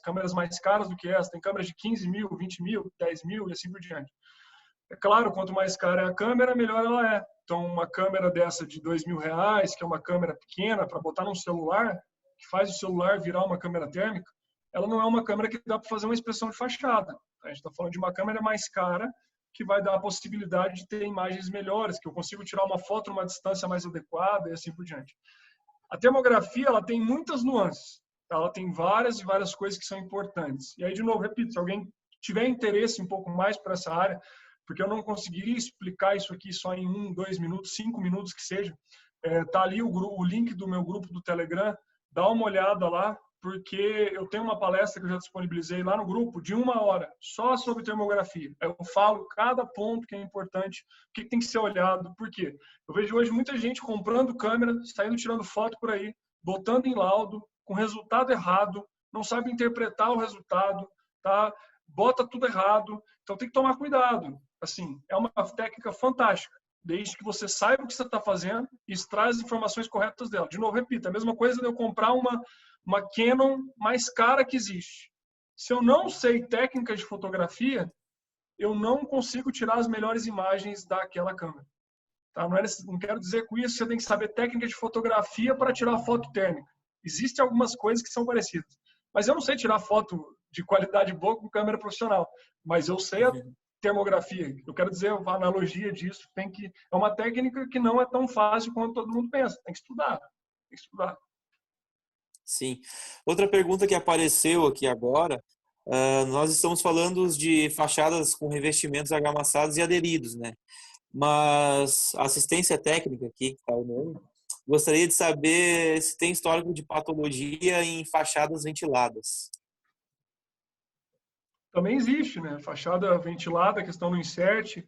câmeras mais caras do que essa, tem câmeras de 15 mil, 20 mil, 10 mil e assim por diante. É claro, quanto mais cara é a câmera, melhor ela é. Então, uma câmera dessa de R$2.000, que é uma câmera pequena para botar num celular, que faz o celular virar uma câmera térmica, ela não é uma câmera que dá para fazer uma inspeção de fachada. A gente está falando de uma câmera mais cara, que vai dar a possibilidade de ter imagens melhores, que eu consigo tirar uma foto numa distância mais adequada e assim por diante. A termografia, ela tem muitas nuances. Ela tem várias e várias coisas que são importantes. E aí, de novo, repito, se alguém tiver interesse um pouco mais por essa área, porque eu não conseguiria explicar isso aqui só em 1, 2 minutos, 5 minutos que seja. Tá ali o link do meu grupo do Telegram, dá uma olhada lá, porque eu tenho uma palestra que eu já disponibilizei lá no grupo de 1 hora, só sobre termografia. Eu falo cada ponto que é importante, o que tem que ser olhado, por quê? Eu vejo hoje muita gente comprando câmera, saindo tirando foto por aí, botando em laudo, com resultado errado, não sabe interpretar o resultado, tá? Bota tudo errado, então tem que tomar cuidado. Assim, é uma técnica fantástica, desde que você saiba o que você está fazendo e extrai as informações corretas dela. De novo, repito, a mesma coisa de eu comprar uma Canon mais cara que existe. Se eu não sei técnicas de fotografia, eu não consigo tirar as melhores imagens daquela câmera. Tá? Não quero dizer com isso que você tem que saber técnicas de fotografia para tirar foto térmica. Existem algumas coisas que são parecidas. Mas eu não sei tirar foto de qualidade boa com câmera profissional. Mas eu sei a termografia. Eu quero dizer, a analogia disso é uma técnica que não é tão fácil quanto todo mundo pensa. Tem que estudar. Tem que estudar. Sim. Outra pergunta que apareceu aqui agora, nós estamos falando de fachadas com revestimentos argamassados e aderidos, né? Mas a assistência técnica aqui, que está o nome, gostaria de saber se tem histórico de patologia em fachadas ventiladas. Também existe, né? Fachada ventilada, questão do insert,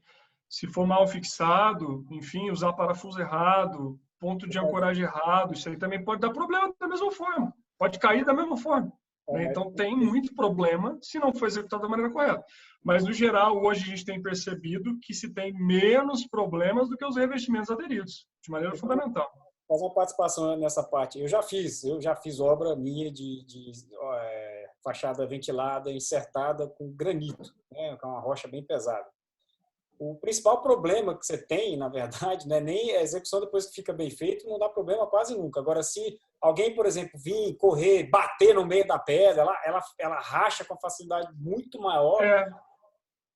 se for mal fixado, enfim, usar parafuso errado, ponto de ancoragem errado, isso aí também pode dar problema da mesma forma, pode cair da mesma forma. Né? Então, tem muito problema se não for executado da maneira correta. Mas, no geral, hoje a gente tem percebido que se tem menos problemas do que os revestimentos aderidos, de maneira fundamental. Fazer uma participação nessa parte. Eu já fiz obra minha de fachada ventilada, insertada com granito, né, com uma rocha bem pesada. O principal problema que você tem, na verdade, né, nem a execução depois que fica bem feito, não dá problema quase nunca. Agora, se alguém, por exemplo, vir, correr, bater no meio da pedra, ela racha com facilidade muito maior,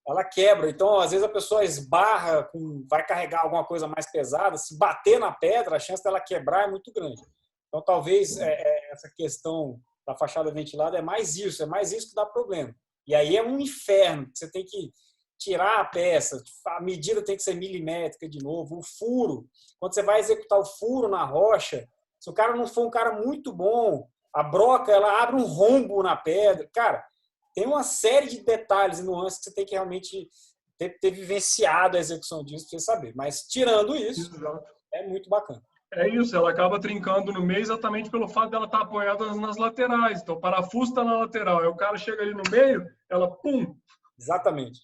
ela quebra. Então, às vezes, a pessoa esbarra, vai carregar alguma coisa mais pesada, se bater na pedra, a chance dela quebrar é muito grande. Então, talvez essa questão da fachada ventilada é mais isso que dá problema. E aí é um inferno, você tem que tirar a peça, a medida tem que ser milimétrica de novo, o furo, quando você vai executar o furo na rocha, se o cara não for um cara muito bom, a broca, ela abre um rombo na pedra, cara, tem uma série de detalhes e nuances que você tem que realmente ter vivenciado a execução disso para você saber, mas tirando isso, é muito bacana. É isso, ela acaba trincando no meio exatamente pelo fato dela estar apoiada nas laterais, então o parafuso está na lateral, aí o cara chega ali no meio, ela pum! Exatamente.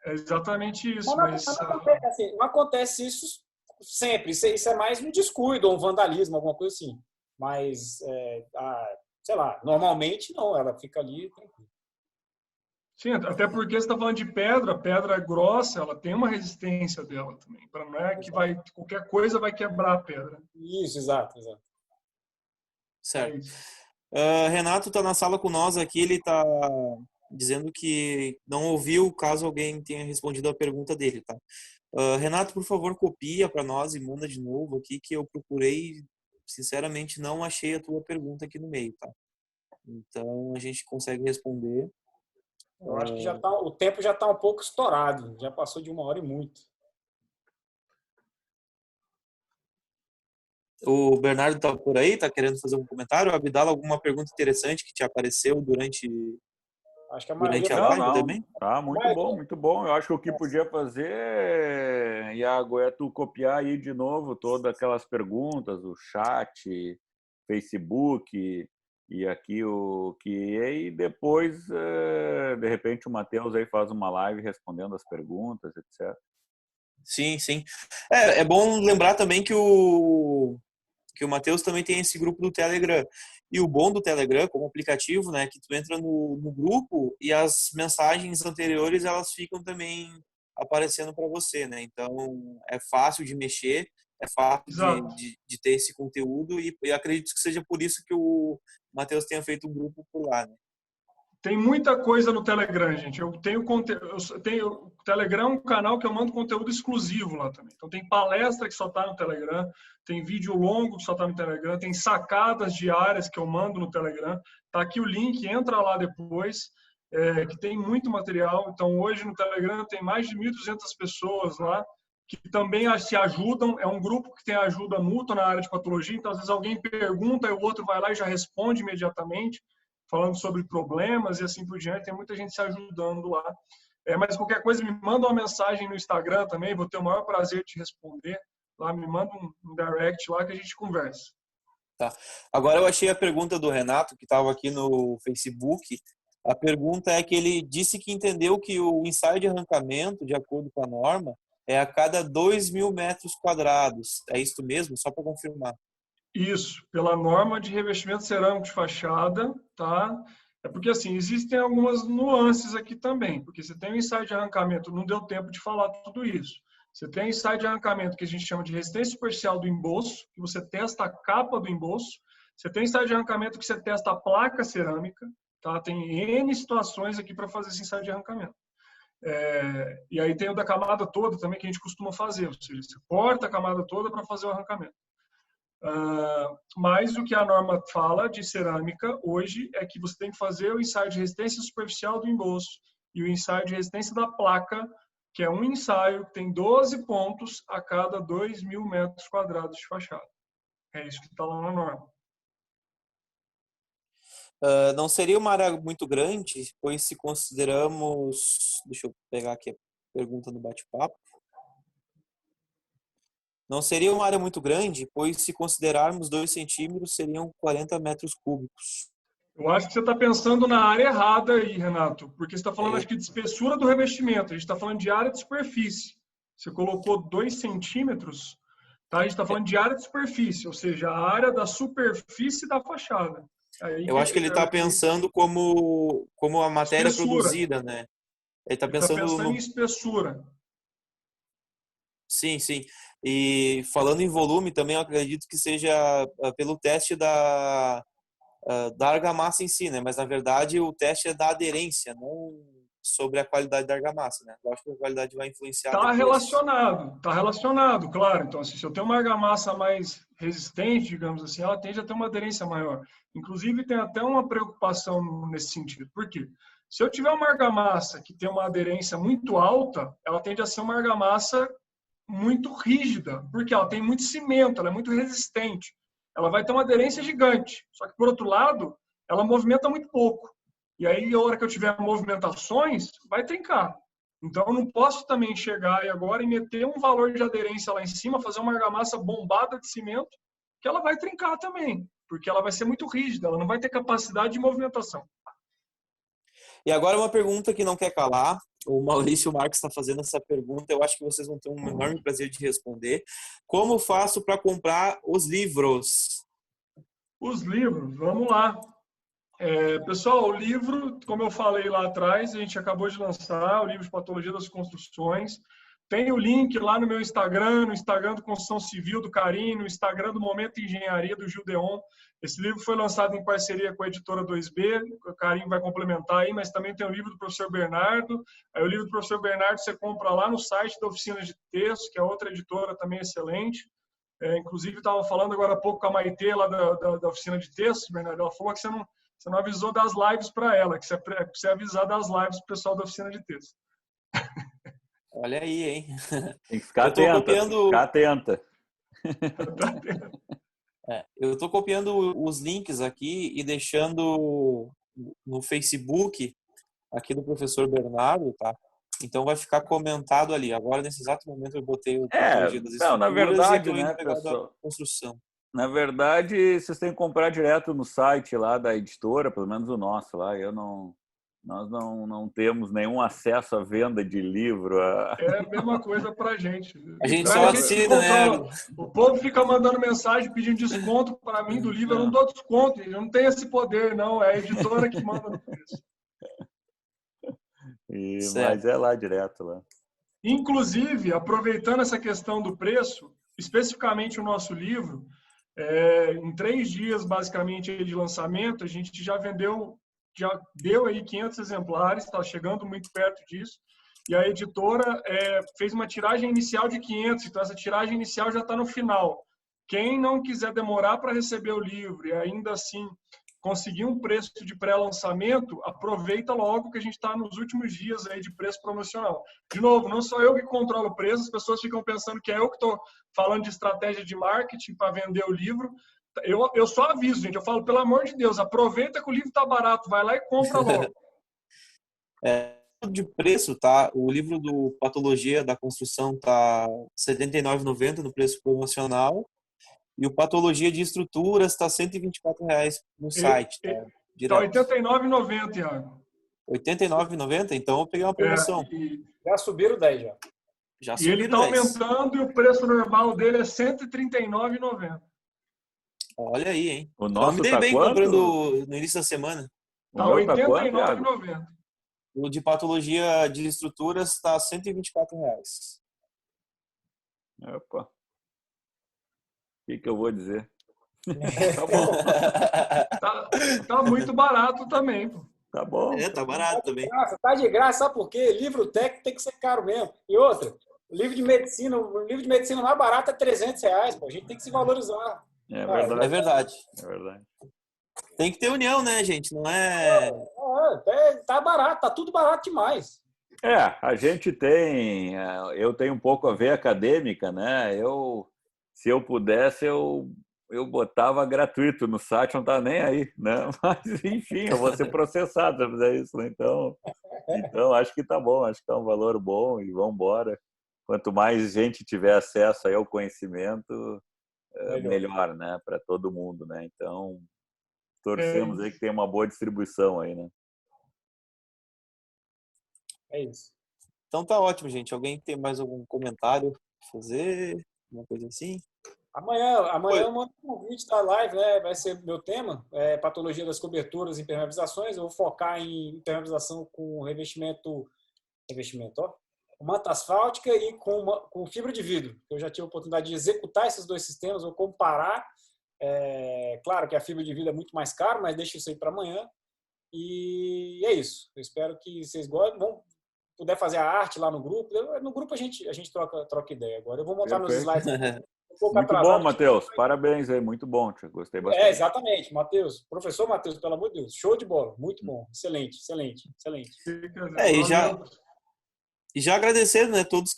É exatamente isso. Não acontece isso sempre. Isso é mais um descuido ou um vandalismo, alguma coisa assim. Mas, sei lá, normalmente não, ela fica ali tranquila. Sim, até porque você está falando de pedra grossa, ela tem uma resistência dela também. Não é que qualquer coisa vai quebrar a pedra. Isso, exato. Certo. Renato está na sala com nós aqui, ele está dizendo que não ouviu caso alguém tenha respondido a pergunta dele, tá? Renato, por favor, copia para nós e manda de novo aqui, que eu procurei, sinceramente, não achei a tua pergunta aqui no meio, tá? Então, a gente consegue responder. Eu acho que o tempo já está um pouco estourado, já passou de 1 hora e muito. O Bernardo está por aí, está querendo fazer um comentário? Abdala, alguma pergunta interessante que te apareceu durante Acho que a live também? Tá, muito bom. Eu acho que o que podia fazer, Iago, é tu copiar aí de novo todas aquelas perguntas, o chat, Facebook e aqui o QA, e depois, de repente, o Matheus aí faz uma live respondendo as perguntas, etc. Sim. É bom lembrar também que o Matheus também tem esse grupo do Telegram. E o bom do Telegram, como aplicativo, né, que tu entra no grupo e as mensagens anteriores, elas ficam também aparecendo para você, né? Então, é fácil de mexer, é fácil de ter esse conteúdo e acredito que seja por isso que o Matheus tenha feito um grupo por lá, né? Tem muita coisa no Telegram, gente. O Telegram é um canal que eu mando conteúdo exclusivo lá também. Então tem palestra que só está no Telegram, tem vídeo longo que só está no Telegram, tem sacadas diárias que eu mando no Telegram. Tá aqui o link, entra lá depois, que tem muito material. Então hoje no Telegram tem mais de 1.200 pessoas lá que também se ajudam. É um grupo que tem ajuda mútua na área de patologia. Então às vezes alguém pergunta e o outro vai lá e já responde imediatamente, falando sobre problemas e assim por diante. Tem muita gente se ajudando lá. Mas qualquer coisa, me manda uma mensagem no Instagram também, vou ter o maior prazer de te responder. Lá, me manda um direct lá que a gente conversa. Tá. Agora eu achei a pergunta do Renato, que estava aqui no Facebook. A pergunta é que ele disse que entendeu que o ensaio de arrancamento, de acordo com a norma, é a cada 2.000 metros quadrados. É isso mesmo? Só para confirmar. Isso, pela norma de revestimento cerâmico de fachada, tá? É porque, assim, existem algumas nuances aqui também, porque você tem o ensaio de arrancamento, não deu tempo de falar tudo isso. Você tem o ensaio de arrancamento que a gente chama de resistência superficial do embolso, que você testa a capa do embolso. Você tem o ensaio de arrancamento que você testa a placa cerâmica, tá? Tem N situações aqui para fazer esse ensaio de arrancamento. E aí tem o da camada toda também que a gente costuma fazer, ou seja, você corta a camada toda para fazer o arrancamento. Mas o que a norma fala de cerâmica hoje é que você tem que fazer o ensaio de resistência superficial do embolso e o ensaio de resistência da placa, que é um ensaio que tem 12 pontos a cada 2.000 metros quadrados de fachada. É isso que está lá na norma. Não seria uma área muito grande, pois se consideramos... Deixa eu pegar aqui a pergunta do bate-papo. Não seria uma área muito grande, pois se considerarmos 2 centímetros, seriam 40 metros cúbicos. Eu acho que você está pensando na área errada aí, Renato, porque você está falando, acho que, de espessura do revestimento. A gente está falando de área de superfície. Você colocou 2 centímetros, tá? A gente está falando de área de superfície, ou seja, a área da superfície da fachada. Eu acho que ele está pensando como a matéria espessura. produzida, né? Ele está Ele está pensando pensando em espessura. Sim, sim. E falando em volume também, eu acredito que seja pelo teste da argamassa em si, né? Mas na verdade o teste é da aderência, não sobre a qualidade da argamassa, né? Eu acho que a qualidade vai influenciar depois. Está relacionado, claro. Então, assim, se eu tenho uma argamassa mais resistente, digamos assim, ela tende a ter uma aderência maior. Inclusive, tem até uma preocupação nesse sentido. Por quê? Se eu tiver uma argamassa que tem uma aderência muito alta, ela tende a ser uma argamassa muito rígida, porque ela tem muito cimento, ela é muito resistente. Ela vai ter uma aderência gigante. Só que, por outro lado, ela movimenta muito pouco. E aí, a hora que eu tiver movimentações, vai trincar. Então, eu não posso também chegar e agora e meter um valor de aderência lá em cima, fazer uma argamassa bombada de cimento, que ela vai trincar também, porque ela vai ser muito rígida, ela não vai ter capacidade de movimentação. E agora uma pergunta que não quer calar. O Maurício Marques está fazendo essa pergunta. Eu acho que vocês vão ter um enorme prazer de responder. Como faço para comprar os livros? Os livros, vamos lá. Pessoal, o livro, como eu falei lá atrás, a gente acabou de lançar o livro de Patologia das Construções. Tem o link lá no meu Instagram, no Instagram do Construção Civil do Carim, no Instagram do Momento Engenharia do Gildeon. Esse livro foi lançado em parceria com a editora 2B, o Carim vai complementar aí, mas também tem o livro do professor Bernardo. Aí o livro do professor Bernardo você compra lá no site da Oficina de Texto, que é outra editora também excelente. Inclusive, estava falando agora há pouco com a Maitê lá da Oficina de Texto, Bernardo, ela falou que você não avisou das lives para ela, que você avisar das lives para o pessoal da Oficina de Texto. Olha aí, hein? Tem que ficar atenta. Eu estou copiando os links aqui e deixando no Facebook aqui do professor Bernardo, tá? Então vai ficar comentado ali. Agora, nesse exato momento, eu botei o Patologia das Estruturas na verdade, e né, pessoal? Da construção. Na verdade, vocês têm que comprar direto no site lá da editora, pelo menos o nosso lá. Nós não temos nenhum acesso à venda de livro. É a mesma coisa para a gente. A gente só assina, né? O povo fica mandando mensagem pedindo desconto para mim do livro. Eu não dou desconto, eu não tenho esse poder, não. É a editora que manda no preço. Mas é lá direto lá. Inclusive, aproveitando essa questão do preço, especificamente o nosso livro, em 3 dias, basicamente, de lançamento, a gente já deu aí 500 exemplares, está chegando muito perto disso, e a editora fez uma tiragem inicial de 500, então essa tiragem inicial já está no final. Quem não quiser demorar para receber o livro e ainda assim conseguir um preço de pré-lançamento, aproveita logo que a gente está nos últimos dias aí de preço promocional. De novo, não sou eu que controlo o preço, as pessoas ficam pensando que é eu que estou falando de estratégia de marketing para vender o livro. Eu só aviso, gente, eu falo, pelo amor de Deus, aproveita que o livro está barato, vai lá e compra logo. De preço, tá? O livro do Patologia da Construção tá R$ 79,90 no preço promocional. E o Patologia de Estruturas está R$ 124,00 no site. Tá R$ 89,90, Iago. R$ 89,90? Então eu peguei uma promoção. Já subiram 10 já. E ele está aumentando e o preço normal dele é R$ 139,90. Olha aí, hein? O nosso me dei tá bem quanto? comprando no início da semana. Está R$ 89,90. O de Patologia de Estruturas está R$ 124,00. Opa. O que eu vou dizer? Tá bom. Tá muito barato também, pô. Tá bom. Tá barato também. Tá de graça, sabe por quê? Livro técnico tem que ser caro mesmo. E outra, o livro de medicina mais barato é R$300, pô. A gente tem que se valorizar. É verdade. É verdade. É verdade. Tem que ter união, né, gente? Não é... Tá barato, tá tudo barato demais. A gente tem... Eu tenho um pouco a ver acadêmica, né? Se eu pudesse, eu botava gratuito no site, não tá nem aí, né? Mas, enfim, eu vou ser processado se eu fizer isso, né? Então, acho que tá bom, acho que é um valor bom e vamos embora. quanto mais gente tiver acesso aí ao conhecimento, melhor, né, para todo mundo, né? Então, torcemos aí que tenha uma boa distribuição aí, né? É isso. Então tá ótimo, gente. Alguém tem mais algum comentário pra fazer? Alguma coisa assim? Amanhã eu mando um convite da live, né? Vai ser meu tema, patologia das coberturas e impermeabilizações. Eu vou focar em impermeabilização com revestimento, ó, com manta asfáltica e com fibra de vidro. Eu já tive a oportunidade de executar esses dois sistemas, vou comparar. Claro que a fibra de vidro é muito mais cara, mas deixa isso aí para amanhã. E é isso. Eu espero que vocês gostem. Vão puder fazer a arte lá no grupo. No grupo a gente troca ideia agora. Eu vou montar nos slides um pouco Muito atrasado. bom, Matheus. Parabéns aí. Muito bom, tia. Gostei bastante. Exatamente. Matheus. Professor Matheus, pelo amor de Deus. Show de bola. Muito bom. Excelente, excelente, excelente. E já agradecendo, né, todas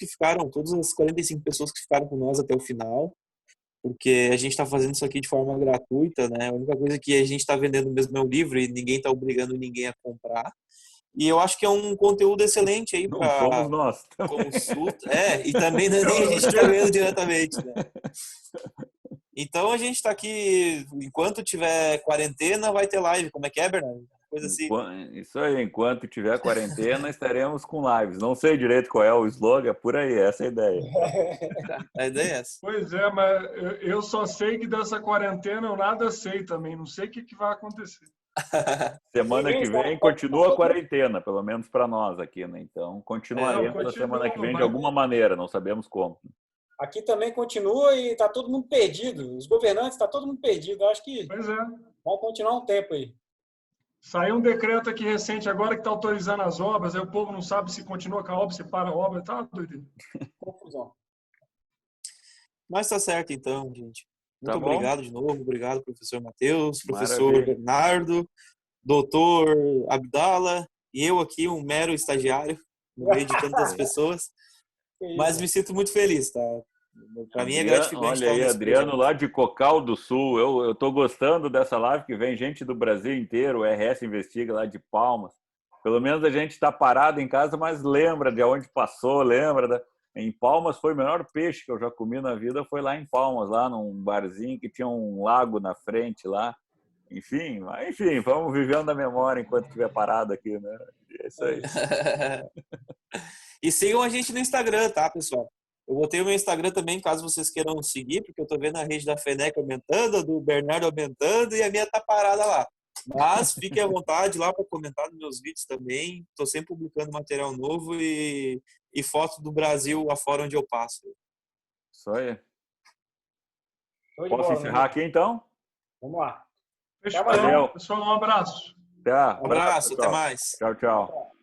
as 45 pessoas que ficaram com nós até o final, porque a gente está fazendo isso aqui de forma gratuita, né? A única coisa que a gente está vendendo mesmo é o livro e ninguém está obrigando ninguém a comprar. E eu acho que é um conteúdo excelente aí para somos nós. Consulta. E também não é nem a gente está ganhando diretamente, né? Então a gente está aqui, enquanto tiver quarentena, vai ter live. Como é que é, Bernardo? Coisa assim. Isso aí, enquanto tiver quarentena, estaremos com lives. Não sei direito qual é o slogan, por aí, essa é a ideia. A ideia é essa. Pois é, mas eu só sei que dessa quarentena eu nada sei também, não sei o que vai acontecer. Semana que vem continua a quarentena, pelo menos para nós aqui, né? Então, continuaremos na semana que vem de alguma maneira, não sabemos como. Aqui também continua e está todo mundo perdido. Os governantes, está todo mundo perdido. Eu acho que vai continuar um tempo aí. Saiu um decreto aqui recente agora que está autorizando as obras, aí o povo não sabe se continua com a obra, se para a obra, tá doido. Confusão. Mas tá certo então, gente. Muito Tá obrigado de novo. Obrigado, professor Matheus, professor Maravilha. Bernardo, doutor Abdala e eu aqui, um mero estagiário, no meio de tantas pessoas. Mas me sinto muito feliz, tá? Para mim é gratificante. Olha aí, Adriano lá de Cocal do Sul. Eu tô gostando dessa live que vem gente do Brasil inteiro, o RS Investiga lá de Palmas. Pelo menos a gente está parado em casa, mas lembra de onde passou, Em Palmas foi o melhor peixe que eu já comi na vida, foi lá em Palmas, lá num barzinho que tinha um lago na frente lá. Enfim, vamos vivendo a memória enquanto estiver parado aqui, né? É isso aí. E sigam a gente no Instagram, tá, pessoal? Eu botei o meu Instagram também, caso vocês queiram seguir, porque eu tô vendo a rede da FENEC aumentando, a do Bernardo aumentando e a minha tá parada lá. Mas fiquem à vontade lá para comentar nos meus vídeos também. Tô sempre publicando material novo e foto do Brasil afora onde eu passo. Isso aí. Posso encerrar aqui, então? Vamos lá. Valeu. Pessoal, um abraço. Tá, Um abraço, até mais. Tchau, tchau.